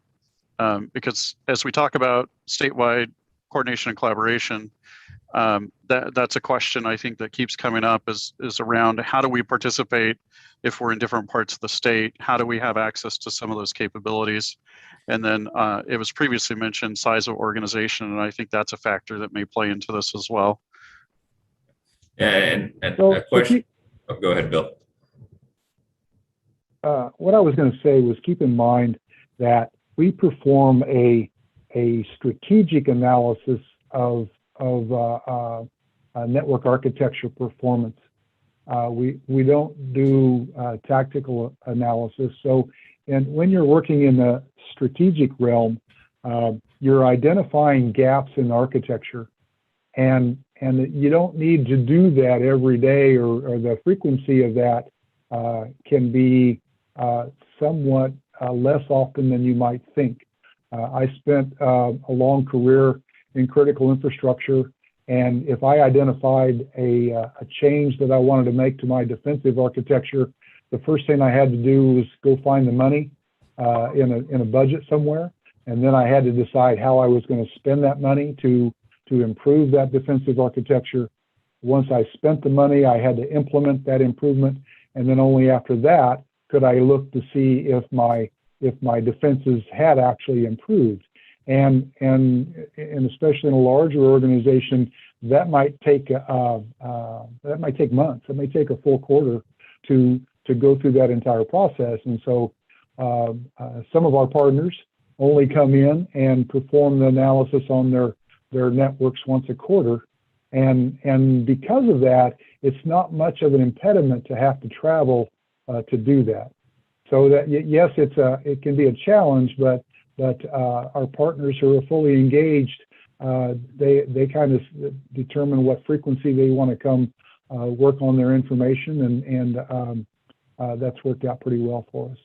Because as we talk about statewide coordination and collaboration, that's a question I think that keeps coming up is around how do we participate if we're in different parts of the state? How do we have access to some of those capabilities? And then it was previously mentioned size of organization, and I think that's a factor that may play into this as well. Yeah, and So a question. Oh, go ahead, Bill. What I was going to say was keep in mind that we perform a strategic analysis of network architecture performance. We don't do tactical analysis. So, and when you're working in the strategic realm, you're identifying gaps in architecture, and you don't need to do that every day, or the frequency of that can be somewhat less often than you might think. I spent a long career in critical infrastructure, and if I identified a change that I wanted to make to my defensive architecture, the first thing I had to do was go find the money in a budget somewhere, and then I had to decide how I was going to spend that money to improve that defensive architecture. Once I spent the money, I had to implement that improvement, and then only after that could I look to see if my defenses had actually improved. And especially in a larger organization, that might take months. It may take a full quarter to go through that entire process. And so some of our partners only come in and perform the analysis on their networks once a quarter. And because of that, it's not much of an impediment to have to travel to do that. So that, yes, it can be a challenge, but our partners who are fully engaged, they kind of determine what frequency they want to come work on their information, and that's worked out pretty well for us.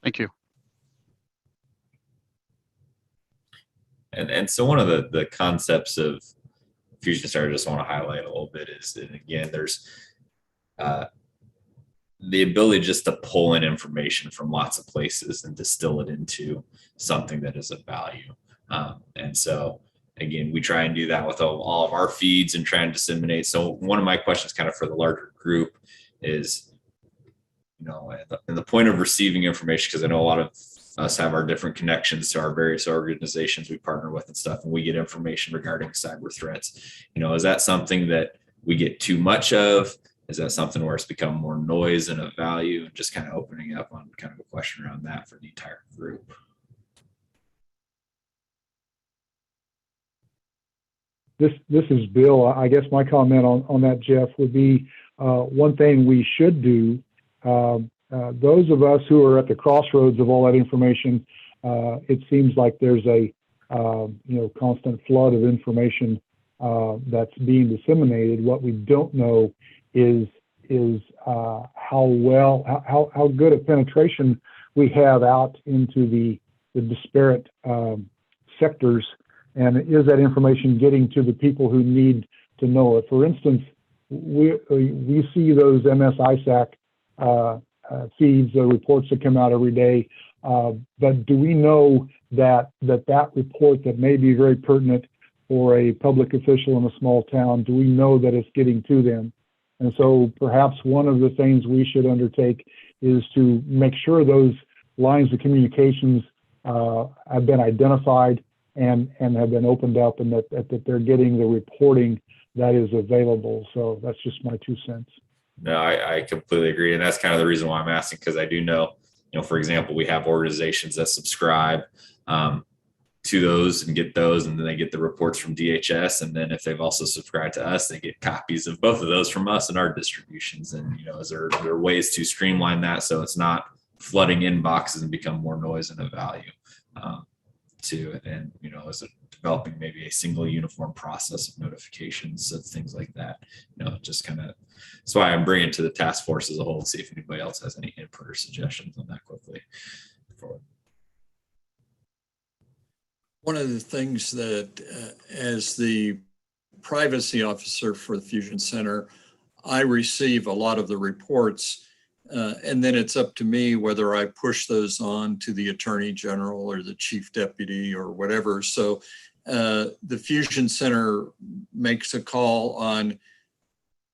Thank you. And so one of the concepts of Fusion Star I just want to highlight a little bit is that, again, there's the ability just to pull in information from lots of places and distill it into something that is of value. And so, again, we try and do that with all of our feeds and try and disseminate. So one of my questions kind of for the larger group is, in the point of receiving information, because I know a lot of us have our different connections to our various organizations we partner with and stuff, and we get information regarding cyber threats. Is that something that we get too much of? Is that something where it's become more noise than of value? And just kind of opening up on kind of a question around that for the entire group. this is Bill. I guess my comment on that, Jeff, would be one thing we should do. Those of us who are at the crossroads of all that information, it seems like there's a constant flood of information that's being disseminated. What we don't know is how good a penetration we have out into the disparate sectors, and is that information getting to the people who need to know it? For instance, we see those MSISAC feeds, the reports that come out every day, but do we know that report that may be very pertinent for a public official in a small town, do we know that it's getting to them? And so perhaps one of the things we should undertake is to make sure those lines of communications have been identified and have been opened up, and that they're getting the reporting that is available. So that's just my 2 cents. No, I completely agree. And that's kind of the reason why I'm asking, because I do know, for example, we have organizations that subscribe to those and get those, and then they get the reports from DHS. And then if they've also subscribed to us, they get copies of both of those from us and our distributions. And, is there are ways to streamline that so it's not flooding inboxes and become more noise and a value to it? And, is it developing maybe a single uniform process of notifications of things like that? Just kind of, that's why I'm bringing it to the task force as a whole, see if anybody else has any input or suggestions on that quickly. One of the things that, as the privacy officer for the Fusion Center, I receive a lot of the reports, and then it's up to me whether I push those on to the Attorney General or the Chief Deputy or whatever. So the Fusion Center makes a call on,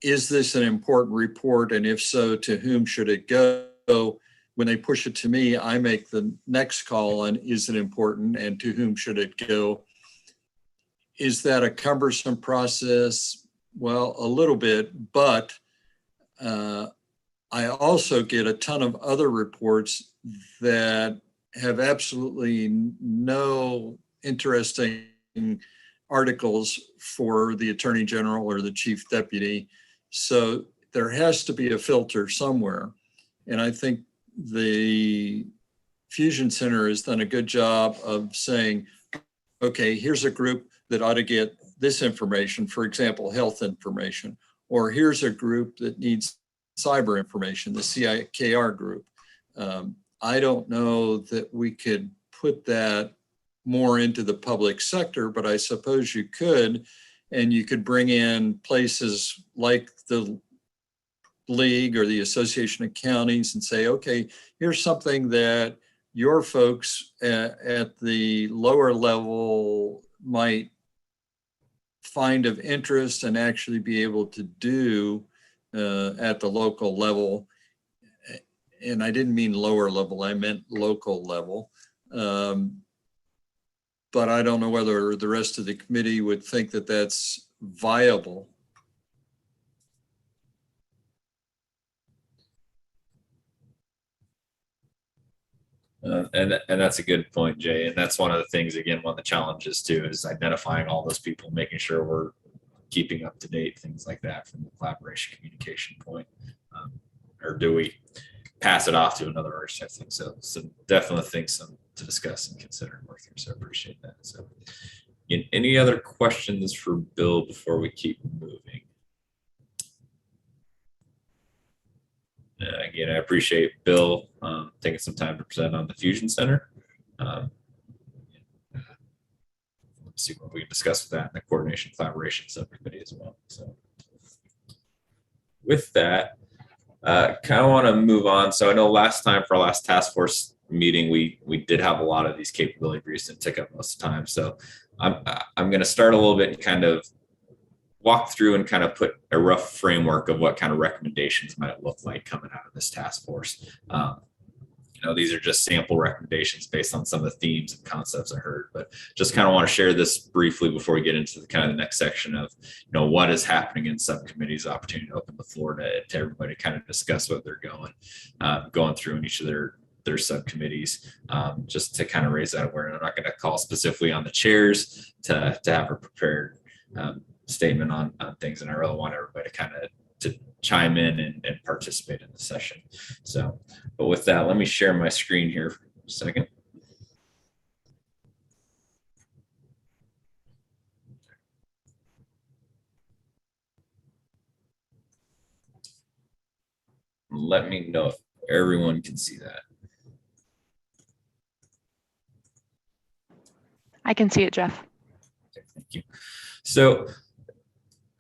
is this an important report? And if so, to whom should it go? When they push it to me, I make the next call on, is it important and to whom should it go? Is that a cumbersome process? Well, a little bit, but I also get a ton of other reports that have absolutely no interesting articles for the Attorney General or the Chief Deputy. So there has to be a filter somewhere. And I think the Fusion Center has done a good job of saying, okay, here's a group that ought to get this information, for example, health information, or here's a group that needs cyber information, the CIKR group. I don't know that we could put that more into the public sector, but I suppose you could, and you could bring in places like the League or the Association of Counties and say, okay, here's something that your folks at the lower level might find of interest and actually be able to do at the local level. And I didn't mean lower level, I meant local level. But I don't know whether the rest of the committee would think that that's viable. And that's a good point, Jay. And that's one of the things, again, one of the challenges too, is identifying all those people, making sure we're keeping up to date, things like that from the collaboration communication point. Or do we pass it off to another organization? I think so definitely things to discuss and consider and work through. So I appreciate that. So any other questions for Bill before we keep moving? Again, I appreciate Bill taking some time to present on the Fusion Center. Let's see what we can discuss with that in the coordination collaboration subcommittee as well. So with that, kind of want to move on. So I know last time for our last task force meeting, we did have a lot of these capability briefs and took up most of the time. So I'm going to start a little bit and kind of walk through and kind of put a rough framework of what kind of recommendations might look like coming out of this task force. These are just sample recommendations based on some of the themes and concepts I heard, but just kind of want to share this briefly before we get into the kind of the next section of, what is happening in subcommittees, opportunity to open the floor to everybody to kind of discuss what they're going through in each of their subcommittees, just to kind of raise that awareness. I'm not going to call specifically on the chairs to have a prepared statement on things, and I really want everybody to kind of to chime in and participate in the session. So, but with that, let me share my screen here for a second. Let me know if everyone can see that. I can see it, Jeff. Okay, thank you. So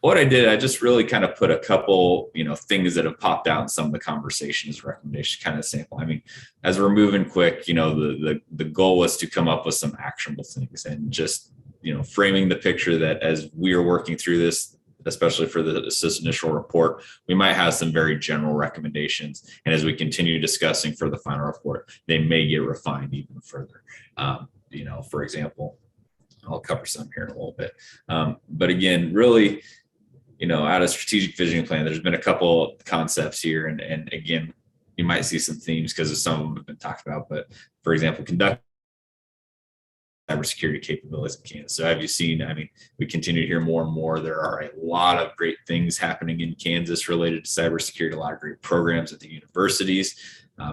what I did, I just really kind of put a couple, things that have popped out in some of the conversations, recommendations, kind of sample. I mean, as we're moving quick, the goal was to come up with some actionable things and just, framing the picture that as we are working through this, especially for this initial report, we might have some very general recommendations. And as we continue discussing for the final report, they may get refined even further. For example, I'll cover some here in a little bit. But again, really, out of strategic visioning plan, there's been a couple of concepts here. And again, you might see some themes because some of them have been talked about. But for example, conduct cybersecurity capabilities in Kansas. So have you seen, we continue to hear more and more. There are a lot of great things happening in Kansas related to cybersecurity, a lot of great programs at the universities.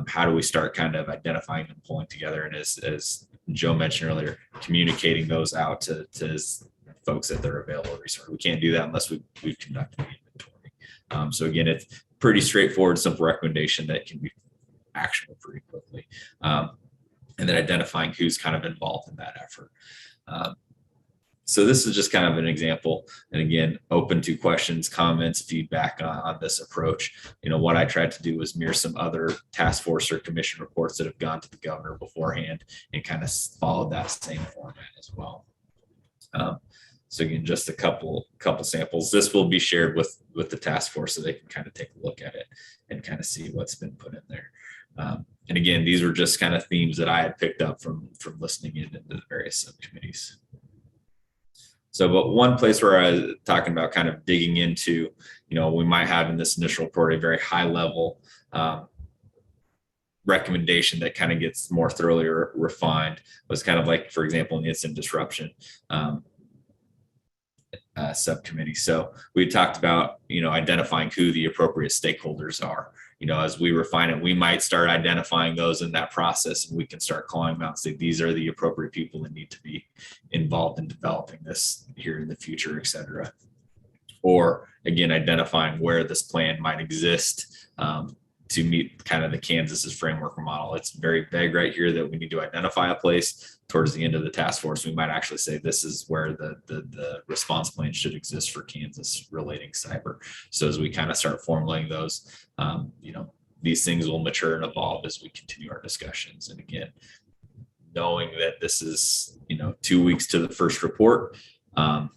How do we start kind of identifying and pulling together? And as Joe mentioned earlier, communicating those out to folks that they're available resource. We can't do that unless we've conducted the inventory. So again, it's pretty straightforward, simple recommendation that can be actionable pretty quickly. And then identifying who's kind of involved in that effort. So this is just kind of an example. And again, open to questions, comments, feedback on this approach. What I tried to do was mirror some other task force or commission reports that have gone to the governor beforehand and kind of followed that same format as well. So again, just a couple samples. This will be shared with the task force so they can kind of take a look at it and kind of see what's been put in there. And again, these were just kind of themes that I had picked up from listening into the various subcommittees. So, but one place where I was talking about kind of digging into, we might have in this initial report a very high level recommendation that kind of gets more thoroughly refined was kind of like, for example, in the incident disruption subcommittee. So we talked about, identifying who the appropriate stakeholders are. As we refine it, we might start identifying those in that process, and we can start calling them out and say, these are the appropriate people that need to be involved in developing this here in the future, et cetera. Or again, identifying where this plan might exist to meet kind of the Kansas's framework model. It's very vague right here that we need to identify a place. Towards the end of the task force, we might actually say this is where the response plan should exist for Kansas relating cyber. So as we kind of start formulating those, these things will mature and evolve as we continue our discussions. And again, knowing that this is, 2 weeks to the first report, and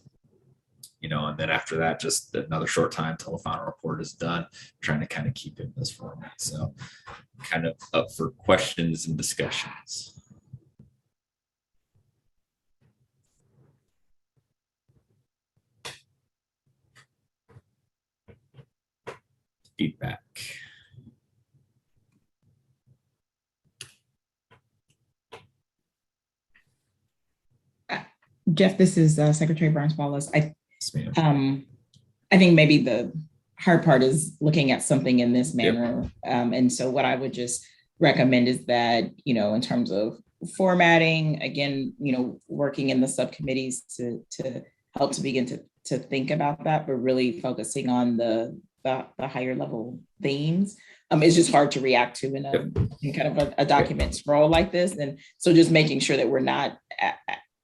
then after that, just another short time till the final report is done, trying to kind of keep in this format. So kind of up for questions and discussions. Feedback. Jeff, this is Secretary Barnes-Wallace. I think maybe the hard part is looking at something in this manner. Yep. And so what I would just recommend is that, in terms of formatting, again, working in the subcommittees to help to begin to think about that, but really focusing on the higher level themes. It's just hard to react to in kind of a document scroll like this. And so just making sure that we're not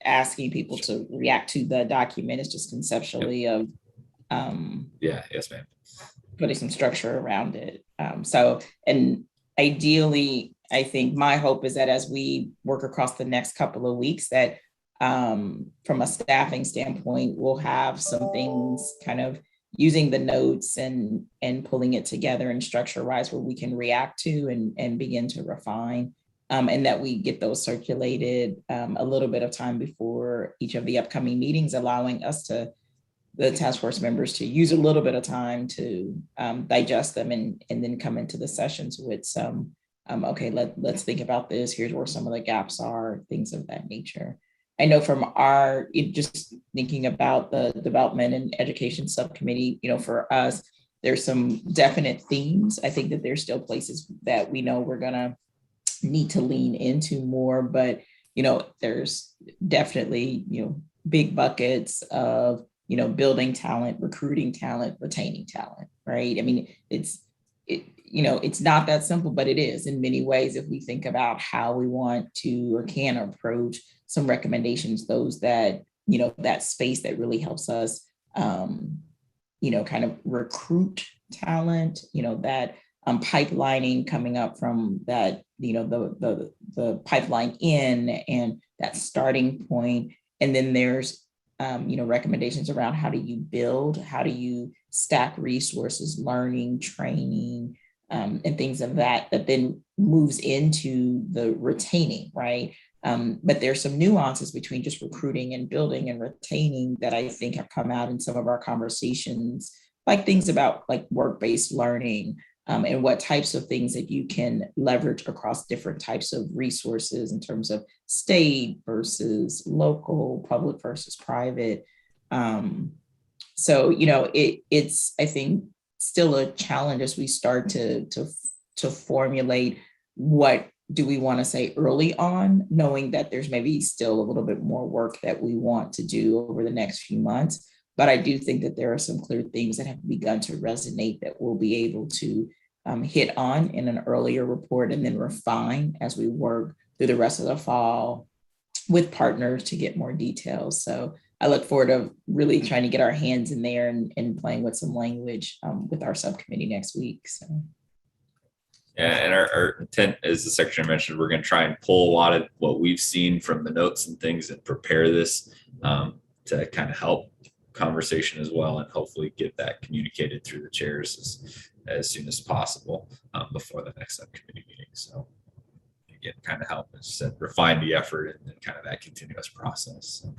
asking people to react to the document. It's just conceptually of yes, ma'am. Putting some structure around it. And ideally, I think my hope is that as we work across the next couple of weeks, that from a staffing standpoint, we'll have some things kind of using the notes and pulling it together in structure wise where we can react to and begin to refine. And that we get those circulated a little bit of time before each of the upcoming meetings, allowing us the task force members to use a little bit of time to digest them and then come into the sessions with some, okay, let's think about this. Here's where some of the gaps are, things of that nature. I know from just thinking about the Development and Education Subcommittee, for us, there's some definite themes. I think that there's still places that we know we're gonna need to lean into more, but there's definitely big buckets of building talent, recruiting talent, retaining talent, right? I mean, it's not that simple, but it is in many ways. If we think about how we want to or can approach some recommendations, those that that space that really helps us kind of recruit talent, that pipelining coming up from that, the pipeline in and that starting point. And then there's, recommendations around how do you build, how do you stack resources, learning, training, and things of that then moves into the retaining, right? But there's some nuances between just recruiting and building and retaining that I think have come out in some of our conversations, like things about like work-based learning, and what types of things that you can leverage across different types of resources in terms of state versus local, public versus private. So, it's, I think, still a challenge as we start to formulate what do we want to say early on, knowing that there's maybe still a little bit more work that we want to do over the next few months. But I do think that there are some clear things that have begun to resonate that we'll be able to hit on in an earlier report and then refine as we work through the rest of the fall with partners to get more details. So I look forward to really trying to get our hands in there and playing with some language with our subcommittee next week. So. Yeah, and our intent, as the secretary mentioned, we're going to try and pull a lot of what we've seen from the notes and things and prepare this to kind of help conversation as well, and hopefully get that communicated through the chairs as soon as possible before the next subcommittee meeting. So again, kind of help, as I said, refine the effort and kind of that continuous process. So,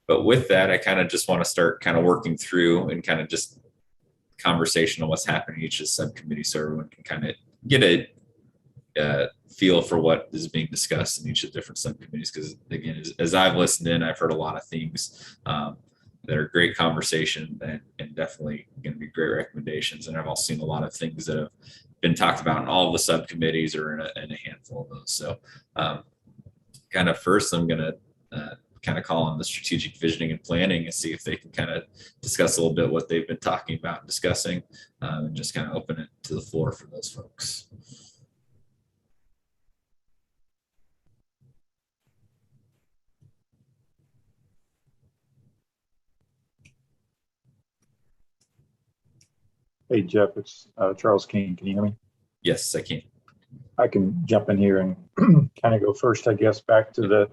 but with that, I kind of just want to start kind of working through and kind of just conversation on what's happening in each of the subcommittees, so everyone can kind of get a feel for what is being discussed in each of the different subcommittees. Because again, as I've listened in, I've heard a lot of things that are great conversation and definitely going to be great recommendations. And I've also seen a lot of things that have been talked about in all of the subcommittees or in a handful of those. So kind of first, I'm going to kind of call on the strategic visioning and planning and see if they can kind of discuss a little bit what they've been talking about and discussing, and just kind of open it to the floor for those folks. Hey, Jeff, it's Charles King. Can you hear me? Yes, I can. I can jump in here and kind of go first, I guess, back to the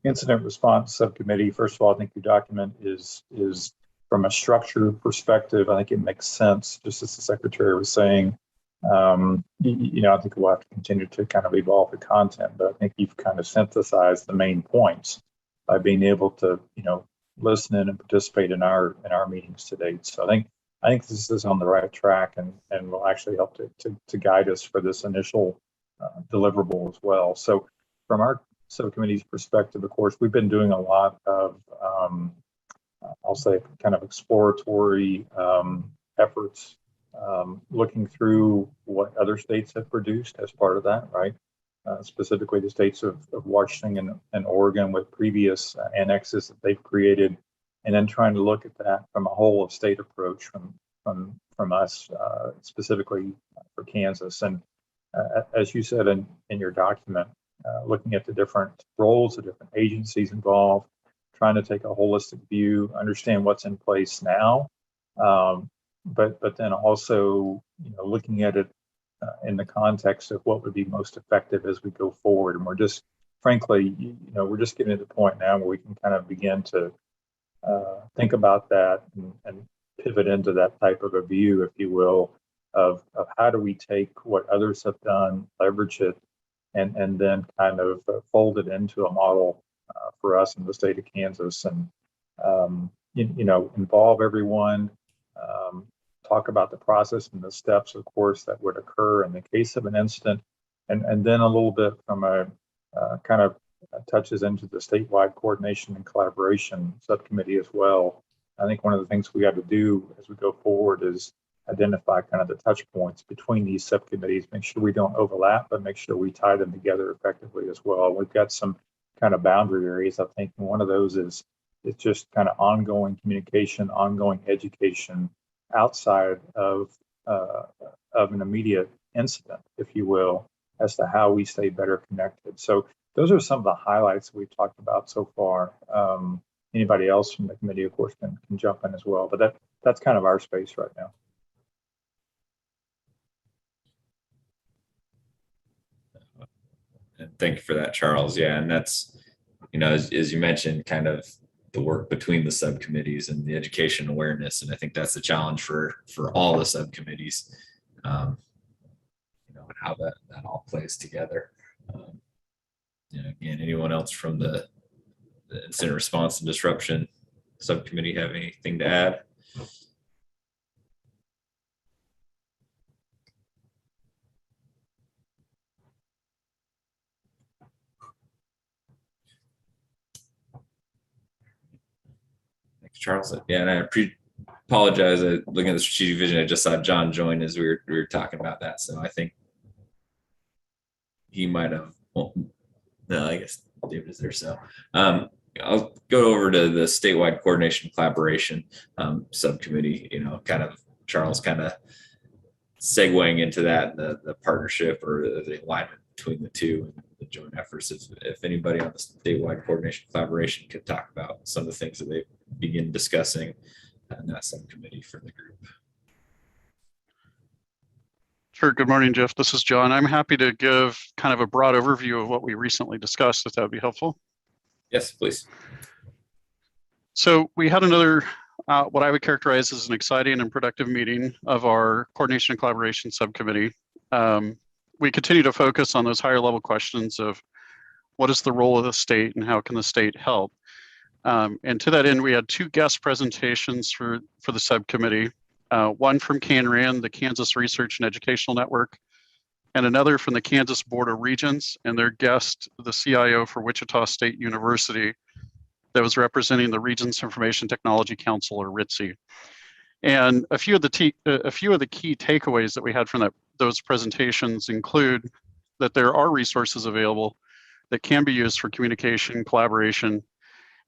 Incident Response Subcommittee. First of all, I think your document is from a structure perspective, I think it makes sense, just as the Secretary was saying. I think we'll have to continue to kind of evolve the content, but I think you've kind of synthesized the main points by being able to, listen in and participate in our meetings today. So I think this is on the right track and will actually help to guide us for this initial deliverable as well. So from our subcommittee's perspective, of course, we've been doing a lot of, I'll say, kind of exploratory efforts, looking through what other states have produced as part of that, right? Specifically the states of Washington and Oregon with previous annexes that they've created, and then trying to look at that from a whole of state approach from us, specifically for Kansas. And as you said in your document, looking at the different roles, the different agencies involved, trying to take a holistic view, understand what's in place now, but then also looking at it in the context of what would be most effective as we go forward. And we're just, frankly, we're just getting to the point now where we can kind of begin to think about that and pivot into that type of a view, if you will, of how do we take what others have done, leverage it, and then kind of fold it into a model for us in the state of Kansas, and involve everyone, talk about the process and the steps, of course, that would occur in the case of an incident, and then a little bit from a kind of touches into the statewide coordination and collaboration subcommittee as well. I think one of the things we have to do as we go forward is identify kind of the touch points between these subcommittees, make sure we don't overlap, but make sure we tie them together effectively as well. We've got some kind of boundary areas, I think, and one of those is it's just kind of ongoing communication, ongoing education outside of an immediate incident, if you will, as to how we stay better connected. So those are some of the highlights we've talked about so far. Anybody else from the committee, of course, can jump in as well, but that's kind of our space right now. And thank you for that, Charles. Yeah, and that's, as you mentioned, kind of the work between the subcommittees and the education awareness. And I think that's the challenge for all the subcommittees, and how that all plays together. Again, anyone else from the incident response and disruption subcommittee have anything to add? Thanks, Charles. Yeah, and I apologize. Looking at the strategic vision, I just saw John join as we were talking about that. So I think he might have. Well, no, I guess David is there. So I'll go over to the statewide coordination collaboration subcommittee. Kind of Charles kind of segueing into that, the partnership or the alignment between the two and the joint efforts. If anybody on the statewide coordination collaboration could talk about some of the things that they begin discussing in that subcommittee for the group. Sure. Good morning, Jeff. This is John. I'm happy to give kind of a broad overview of what we recently discussed, if that would be helpful. Yes, please. So we had another, what I would characterize as an exciting and productive meeting of our coordination and collaboration subcommittee. We continue to focus on those higher level questions of what is the role of the state and how can the state help? And to that end, we had two guest presentations for the subcommittee. One from CANRAN, the Kansas Research and Educational Network, and another from the Kansas Board of Regents, and their guest, the CIO for Wichita State University, that was representing the Regents Information Technology Council, or RITC. And a few of the key takeaways that we had from those presentations include that there are resources available that can be used for communication, collaboration,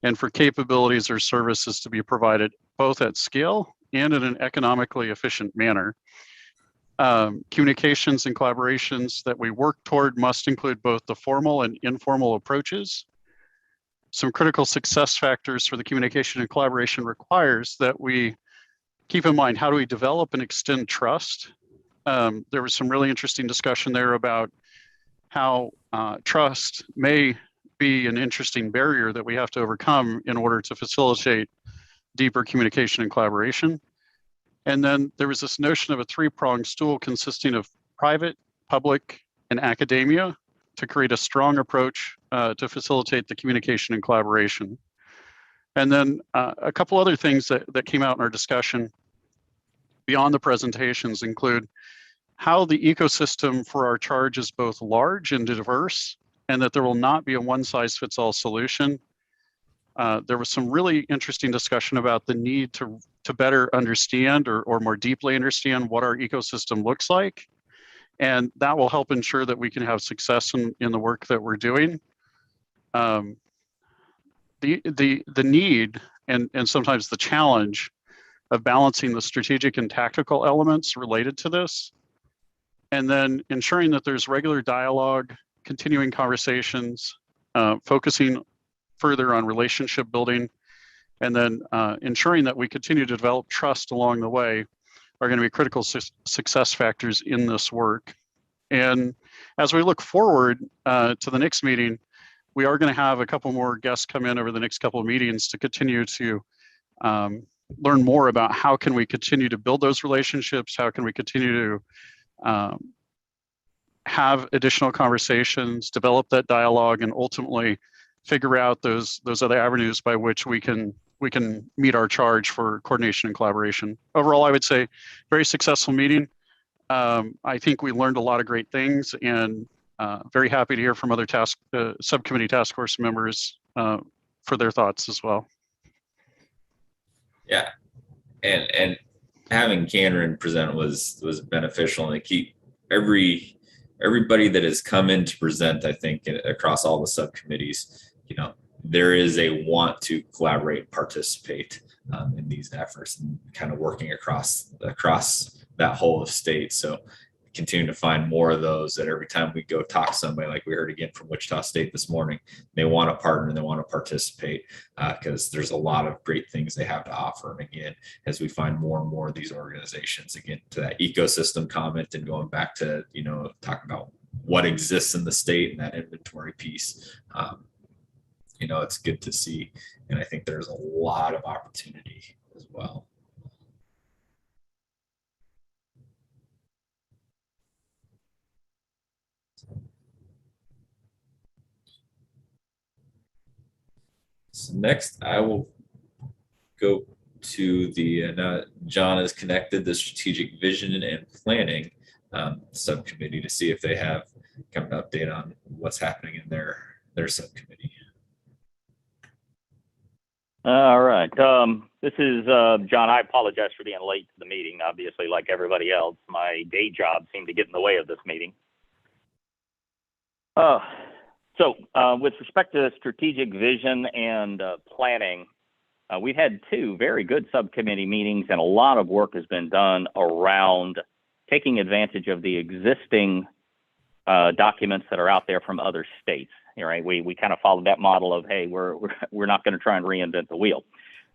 and for capabilities or services to be provided both at scale and in an economically efficient manner. Communications and collaborations that we work toward must include both the formal and informal approaches. Some critical success factors for the communication and collaboration requires that we keep in mind, how do we develop and extend trust? There was some really interesting discussion there about how trust may be an interesting barrier that we have to overcome in order to facilitate deeper communication and collaboration. And then there was this notion of a three-pronged stool consisting of private, public, and academia to create a strong approach to facilitate the communication and collaboration. And then a couple other things that came out in our discussion beyond the presentations include how the ecosystem for our charge is both large and diverse, and that there will not be a one-size-fits-all solution. There was some really interesting discussion about the need to better understand or more deeply understand what our ecosystem looks like. And that will help ensure that we can have success in the work that we're doing. The need and sometimes the challenge of balancing the strategic and tactical elements related to this, and then ensuring that there's regular dialogue, continuing conversations, focusing further on relationship building, and then ensuring that we continue to develop trust along the way are going to be critical success factors in this work. And as we look forward to the next meeting, we are going to have a couple more guests come in over the next couple of meetings to continue to learn more about how can we continue to build those relationships, how can we continue to have additional conversations, develop that dialogue, and ultimately figure out those other avenues by which we can meet our charge for coordination and collaboration. Overall, I would say very successful meeting. I think we learned a lot of great things, and very happy to hear from other subcommittee task force members for their thoughts as well. Yeah, and having Cameron present was beneficial, and to keep everybody that has come in to present, I think, across all the subcommittees, there is a want to collaborate and participate in these efforts, and kind of working across that whole of state. So continue to find more of those, that every time we go talk to somebody, like we heard again from Wichita State this morning, they want to partner, they want to participate, because there's a lot of great things they have to offer. And again, as we find more and more of these organizations, again, to that ecosystem comment, and going back to, talking about what exists in the state and that inventory piece, it's good to see. And I think there's a lot of opportunity as well. So next, I will go to John is connected, the Strategic Vision and Planning Subcommittee, to see if they have kind of an update on what's happening in their subcommittee. All right. This is John. I apologize for being late to the meeting. Obviously, like everybody else, my day job seemed to get in the way of this meeting. So with respect to strategic vision and planning, we've had 2 very good subcommittee meetings, and a lot of work has been done around taking advantage of the existing documents that are out there from other states. Right? We kind of followed that model of, hey, we're not going to try and reinvent the wheel.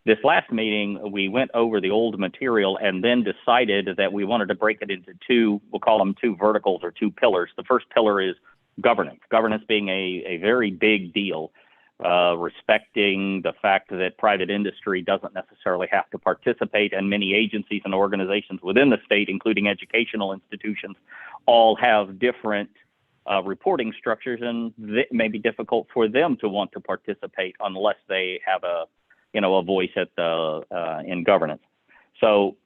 This last meeting, we went over the old material and then decided that we wanted to break it into 2, we'll call them 2 verticals or 2 pillars. The first pillar is governance. Governance being a very big deal, respecting the fact that private industry doesn't necessarily have to participate, and many agencies and organizations within the state, including educational institutions, all have different reporting structures, and it may be difficult for them to want to participate unless they have a voice in governance. So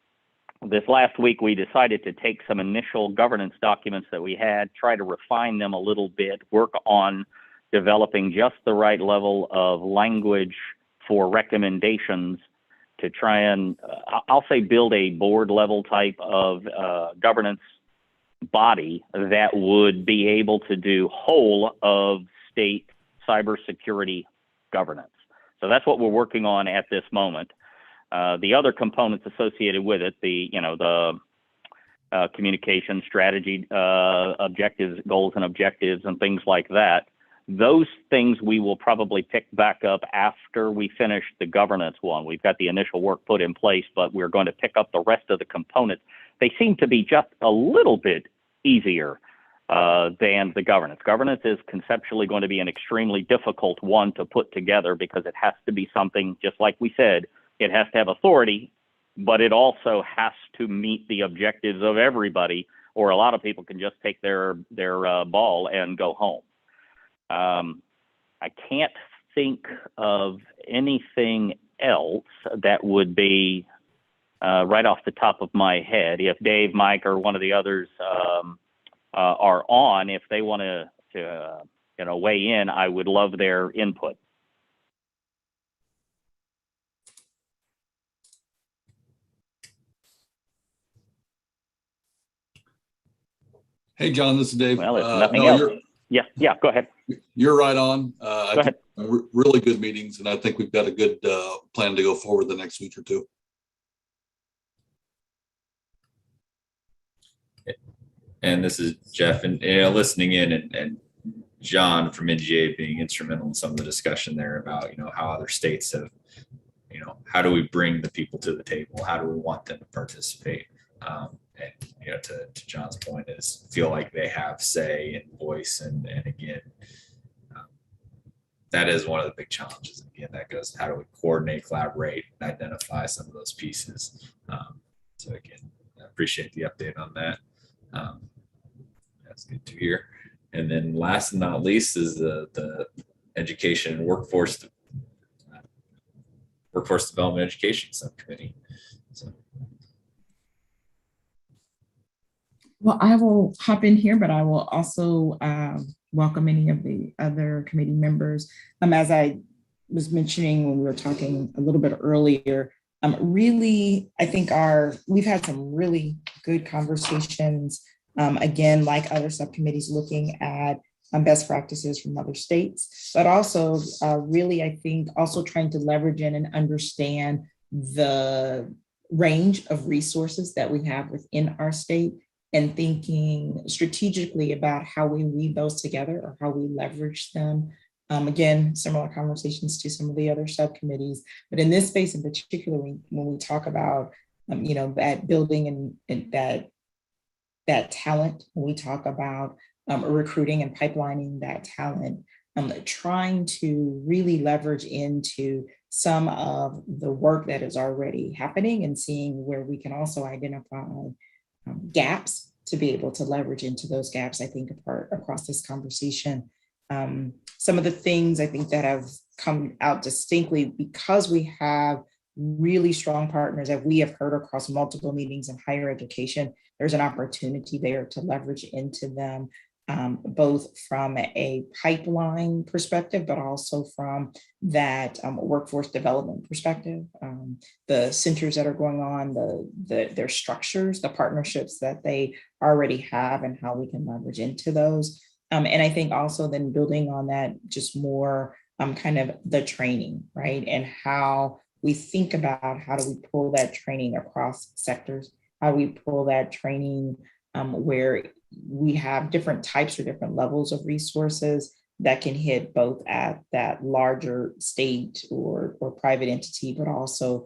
this last week, we decided to take some initial governance documents that we had, try to refine them a little bit, work on developing just the right level of language for recommendations to try and, I'll say, build a board level type of governance body that would be able to do whole of state cybersecurity governance. So that's what we're working on at this moment. The other components associated with it, the communication strategy, objectives, goals and objectives, and things like that, those things we will probably pick back up after we finish the governance one. We've got the initial work put in place, but we're going to pick up the rest of the components. They seem to be just a little bit easier than the governance. Governance is conceptually going to be an extremely difficult one to put together, because it has to be something, just like we said, it has to have authority, but it also has to meet the objectives of everybody, or a lot of people can just take their ball and go home. I can't think of anything else that would be right off the top of my head. If Dave, Mike, or one of the others are on, if they want to weigh in, I would love their input. Hey, John, this is Dave. Well, if nothing else. Yeah, go ahead. You're right on. Go ahead. Really good meetings, and I think we've got a good plan to go forward the next week or 2. And this is Jeff, and listening in, and John from NGA being instrumental in some of the discussion there about how other states have, how do we bring the people to the table? How do we want them to participate? And to John's point, is feel like they have say and voice, and again, that is one of the big challenges. Again, that goes, how do we coordinate, collaborate, and identify some of those pieces? So again, I appreciate the update on that. That's good to hear. And then last and not least is the education and workforce development education subcommittee. So. Well, I will hop in here, but I will also welcome any of the other committee members. As I was mentioning when we were talking a little bit earlier, really, I think we've had some really good conversations. Again, like other subcommittees, looking at best practices from other states, but also really, I think, also trying to leverage in and understand the range of resources that we have within our state, and thinking strategically about how we weave those together or how we leverage them. Again, similar conversations to some of the other subcommittees, but in this space in particular, when we talk about, that building and that talent, when we talk about recruiting and pipelining that talent, trying to really leverage into some of the work that is already happening and seeing where we can also identify gaps to be able to leverage into those gaps, I think, across this conversation. Some of the things I think that have come out distinctly, because we have really strong partners that we have heard across multiple meetings in higher education, there's an opportunity there to leverage into them, both from a pipeline perspective, but also from that workforce development perspective. The centers that are going on, their structures, the partnerships that they already have, and how we can leverage into those. And I think also then building on that, just more kind of the training, right? And how we think about how do we pull that training across sectors? How do we pull that training where we have different types or different levels of resources that can hit both at that larger state or private entity, but also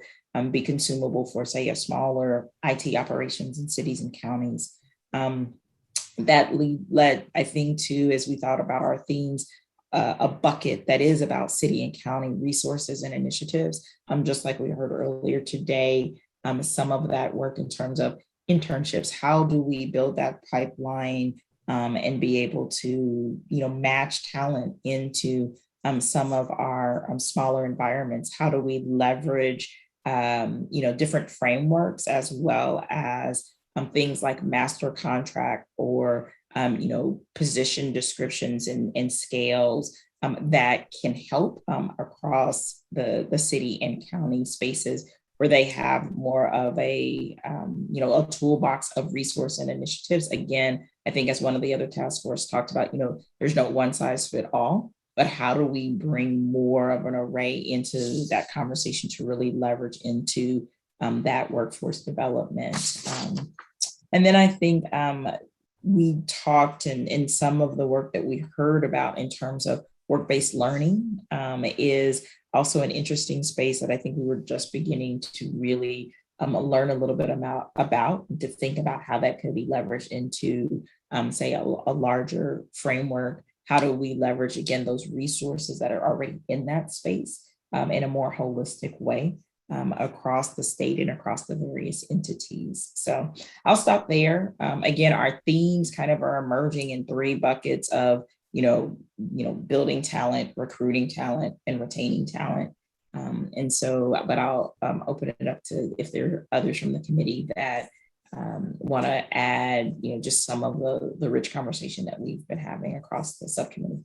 be consumable for, say, a smaller IT operations in cities and counties. That led, I think, to, as we thought about our themes, a bucket that is about city and county resources and initiatives. Just like we heard earlier today, some of that work in terms of internships, how do we build that pipeline and be able to, match talent into some of our smaller environments? How do we leverage, different frameworks, as well as things like master contract or, position descriptions and scales that can help across the city and county spaces, where they have more of a toolbox of resource and initiatives. Again, I think as one of the other task force talked about, there's no one size fit all, but how do we bring more of an array into that conversation to really leverage into that workforce development? And then I think we talked in some of the work that we heard about in terms of work-based learning is also an interesting space that I think we were just beginning to really learn a little bit about, to think about how that could be leveraged into, say, a larger framework. How do we leverage, again, those resources that are already in that space in a more holistic way across the state and across the various entities? So I'll stop there. Again, our themes kind of are emerging in three buckets of building talent, recruiting talent, and retaining talent. And so, but I'll open it up to if there are others from the committee that want to add, just some of the rich conversation that we've been having across the subcommittee.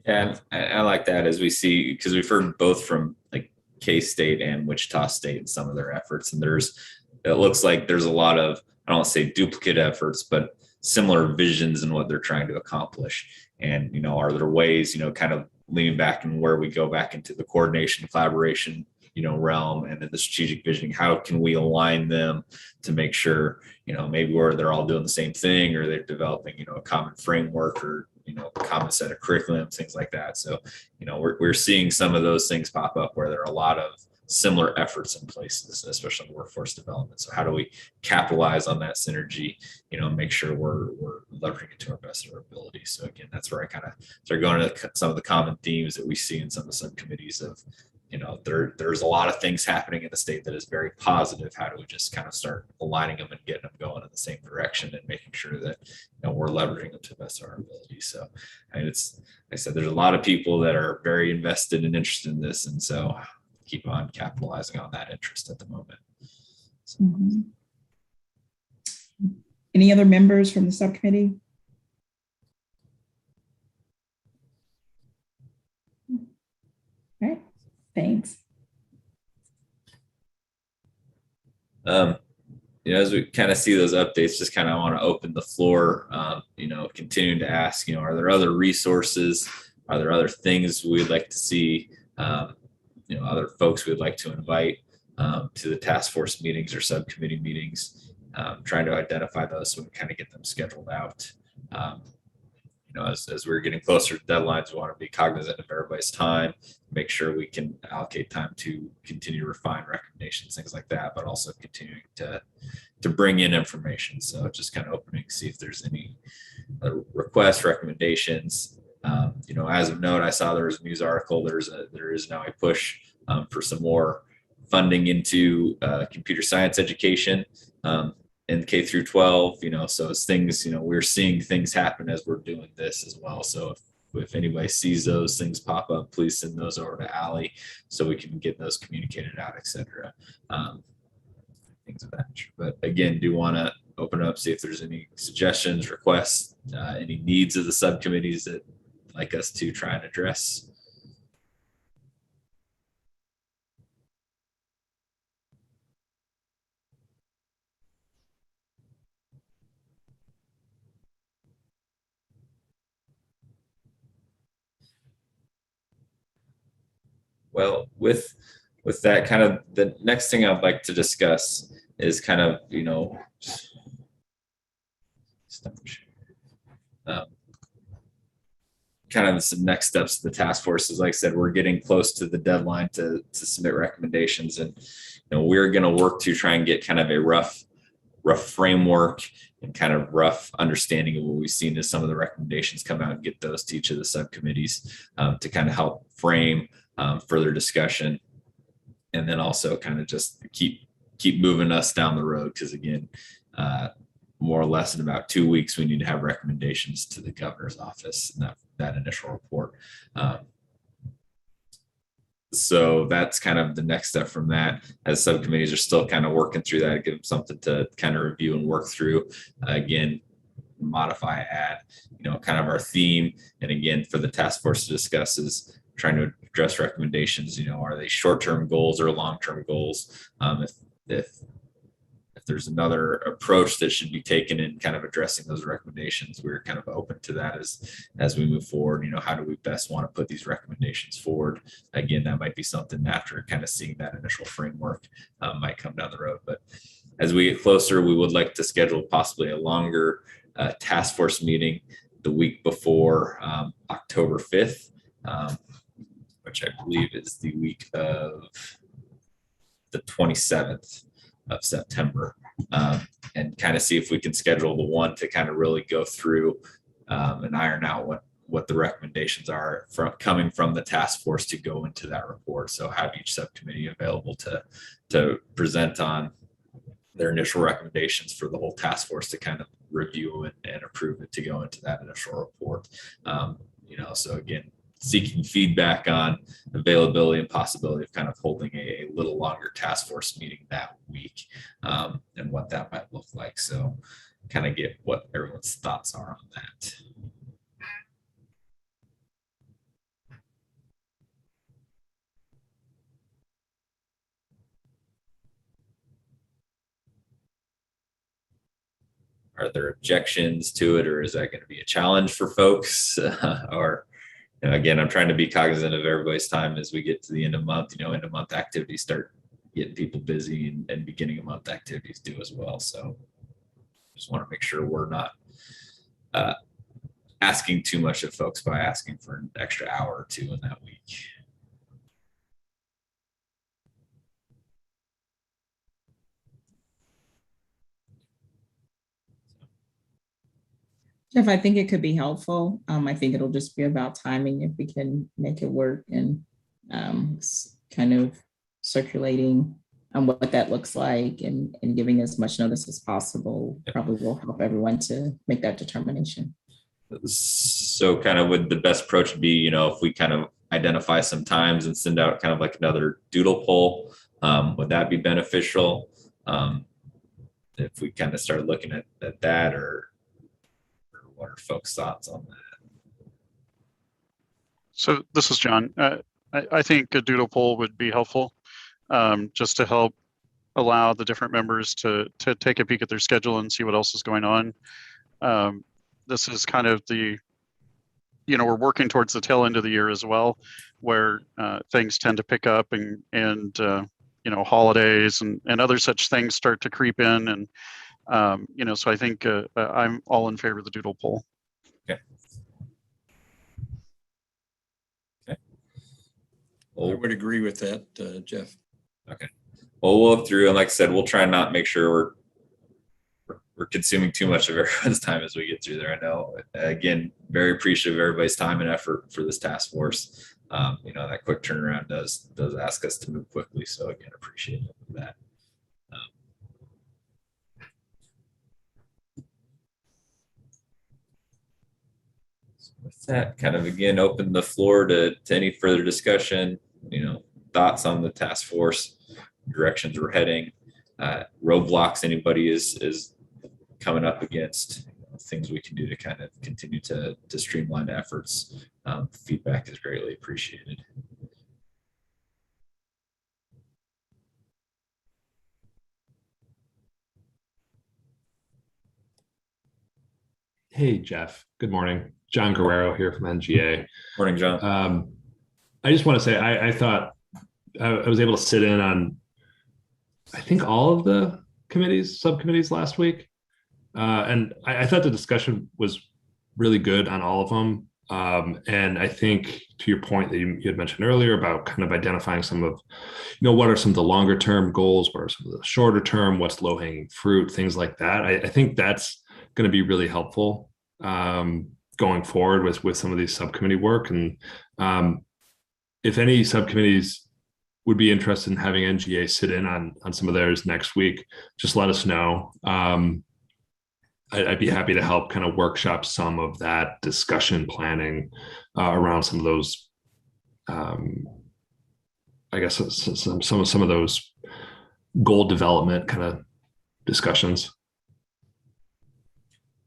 Yeah, I like that, as we see, because we've heard both from like K-State and Wichita State and some of their efforts, and it looks like there's a lot of, I don't want to say duplicate efforts, but similar visions in what they're trying to accomplish. And, are there ways, kind of leaning back and where we go back into the coordination, collaboration, realm, and then the strategic visioning, how can we align them to make sure, maybe where they're all doing the same thing, or they're developing, a common framework, or, a common set of curriculum, things like that. So, we're seeing some of those things pop up where there are a lot of similar efforts in places, especially in workforce development. So how do we capitalize on that synergy, and make sure we're leveraging it to our best of our ability? So again, that's where I kind of start going to some of the common themes that we see in some of the subcommittees of, there's a lot of things happening in the state that is very positive. How do we just kind of start aligning them and getting them going in the same direction, and making sure that, we're leveraging them to the best of our ability? So like I said, there's a lot of people that are very invested and interested in this. And so keep on capitalizing on that interest at the moment. So. Any other members from the subcommittee? All right, thanks. As we kind of see those updates, just kind of want to open the floor, continuing to ask, are there other resources? Are there other things we'd like to see? Other folks we'd like to invite to the task force meetings or subcommittee meetings, trying to identify those so we kind of get them scheduled out. As we're getting closer to deadlines, we want to be cognizant of everybody's time, make sure we can allocate time to continue to refine recommendations, things like that, but also continuing to bring in information. So just kind of opening, see if there's any requests, recommendations. As of note, I saw there was a news article. There is now a push for some more funding into computer science education. In K through 12, so as things, we're seeing things happen as we're doing this as well. So if anybody sees those things pop up, please send those over to Allie so we can get those communicated out, etc. Things of that nature. But again, do want to open up, see if there's any suggestions, requests, any needs of the subcommittees that like us to try and address. Well, with that, kind of the next thing I'd like to discuss is kind of, kind of some next steps of the task force. Is, like I said, we're getting close to the deadline to submit recommendations, and we're going to work to try and get kind of a rough framework and kind of rough understanding of what we've seen as some of the recommendations come out, and get those to each of the subcommittees to kind of help frame further discussion, and then also kind of just keep moving us down the road, because again, more or less in about 2 weeks we need to have recommendations to the governor's office and that initial report. So that's kind of the next step from that, as subcommittees are still kind of working through that, give them something to kind of review and work through. Again, modify, add, kind of our theme. And again, for the task force to discuss is trying to address recommendations. Are they short-term goals or long-term goals? If there's another approach that should be taken in kind of addressing those recommendations, we're kind of open to that as we move forward. How do we best want to put these recommendations forward? Again, that might be something after kind of seeing that initial framework might come down the road. But as we get closer, we would like to schedule possibly a longer task force meeting the week before October 5th, which I believe is the week of the 27th of September, and kind of see if we can schedule the one to kind of really go through and iron out what the recommendations are coming from the task force to go into that report. So have each subcommittee available to present on their initial recommendations for the whole task force to kind of review it and approve it to go into that initial report. So again, seeking feedback on availability and possibility of kind of holding a little longer task force meeting that week, and what that might look like. So kind of get what everyone's thoughts are on that. Are there objections to it, or is that going to be a challenge for folks? Or again, I'm trying to be cognizant of everybody's time as we get to the end of month. End of month activities start getting people busy, and beginning of month activities do as well. So just want to make sure we're not asking too much of folks by asking for an extra hour or two in that week. Jeff, I think it could be helpful. I think it'll just be about timing if we can make it work, and kind of circulating on what that looks like, and giving as much notice as possible probably will help everyone to make that determination. So kind of would the best approach be, if we kind of identify some times and send out kind of like another doodle poll, would that be beneficial? if we kind of start looking at that, or what are folks' thoughts on that? So this is John. I think a doodle poll would be helpful, just to help allow the different members to take a peek at their schedule and see what else is going on. This is kind of the, we're working towards the tail end of the year as well, where things tend to pick up, and holidays and other such things start to creep in, and so I think I'm all in favor of the doodle poll. Okay. I would agree with that, Jeff. Okay. Well, we'll look through, and like I said, we'll try and not make sure we're consuming too much of everyone's time as we get through there. I know, again, very appreciative of everybody's time and effort for this task force. That quick turnaround does ask us to move quickly. So again, appreciate that. So with that, kind of again, open the floor to any further discussion, thoughts on the task force, directions we're heading, roadblocks anybody is coming up against, things we can do to kind of continue to streamline efforts. Feedback is greatly appreciated. Hey, Jeff. Good morning. John Guerrero here from NGA. Morning, John. I just want to say I thought I was able to sit in on, I think, all of the subcommittees last week. And I thought the discussion was really good on all of them. And I think, to your point that you had mentioned earlier about kind of identifying some of, what are some of the longer term goals, what are some of the shorter term, what's low hanging fruit, things like that. I think that's going to be really helpful going forward with some of these subcommittee work. And if any subcommittees would be interested in having NGA sit in on some of theirs next week, just let us know. I'd be happy to help kind of workshop some of that discussion planning around some of those, I guess, some of those goal development kind of discussions.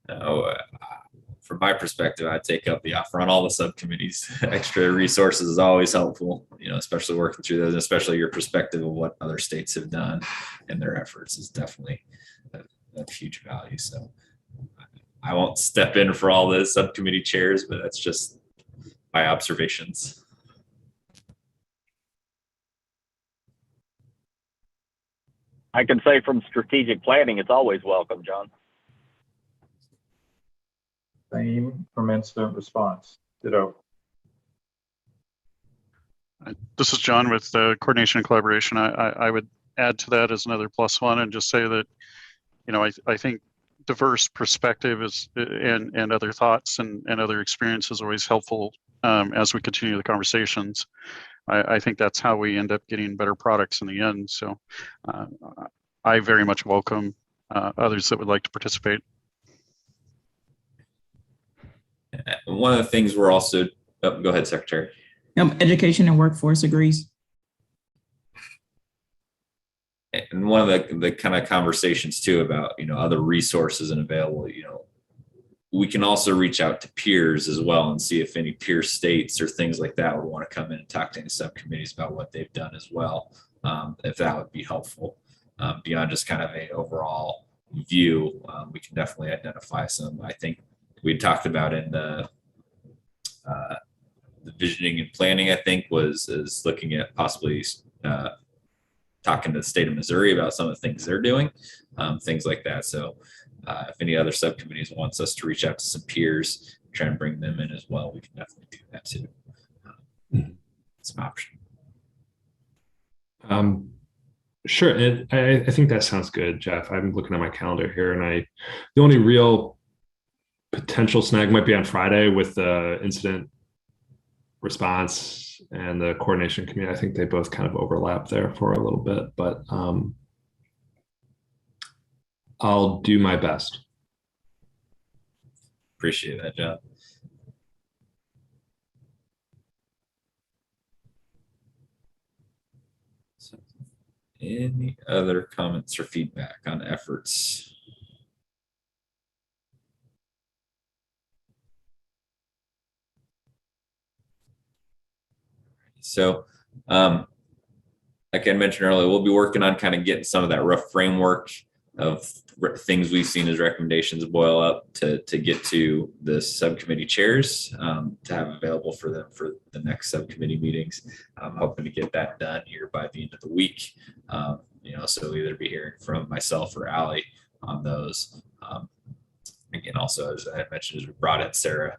From my perspective, I take up the offer on all the subcommittees. Extra resources is always helpful, especially working through those, and especially your perspective of what other states have done and their efforts is definitely a huge value. So I won't step in for all the subcommittee chairs, but that's just my observations. I can say from strategic planning, it's always welcome, John. Same from incident response. Ditto. This is John with the coordination and collaboration. I would add to that as another +1 and just say that, I think diverse perspective is and other thoughts and other experiences are always helpful as we continue the conversations. I think that's how we end up getting better products in the end. So I very much welcome others that would like to participate. One of the things we're also, go ahead, Secretary. Education and workforce agrees. And one of the kind of conversations too about, other resources and available, we can also reach out to peers as well and see if any peer states or things like that would want to come in and talk to any subcommittees about what they've done as well. If that would be helpful beyond just kind of a overall view, we can definitely identify some. I think we talked about in the visioning and planning, I think is looking at possibly talking to the state of Missouri about some of the things they're doing, things like that. So if any other subcommittees wants us to reach out to some peers, try and bring them in as well, we can definitely do that too. It's an option. Sure. And I think that sounds good, Jeff. I'm looking at my calendar here, and the only real potential snag might be on Friday with the incident response and the coordination committee. I think they both kind of overlap there for a little bit, but I'll do my best. Appreciate that, John. So, Any other comments or feedback on efforts? So, like I mentioned earlier, we'll be working on kind of getting some of that rough framework of things we've seen as recommendations boil up to get to the subcommittee chairs to have available for them for the next subcommittee meetings. I'm hoping to get that done here by the end of the week. So we'll either be hearing from myself or Allie on those. Again, also, as I mentioned, as we brought in Sarah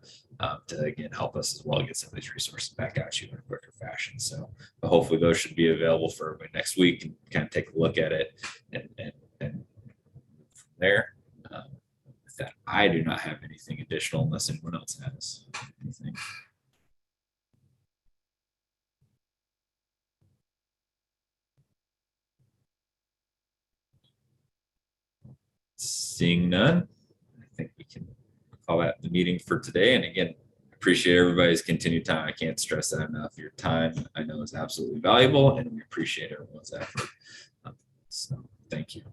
to again help us as well get some of these resources back out to you in a quicker fashion. So hopefully those should be available for everybody next week and kind of take a look at it and from there. With that, I do not have anything additional unless anyone else has anything. Seeing none, I think we can call that the meeting for today. And again, appreciate everybody's continued time. I can't stress that enough. Your time, I know, is absolutely valuable, and we appreciate everyone's effort. So thank you.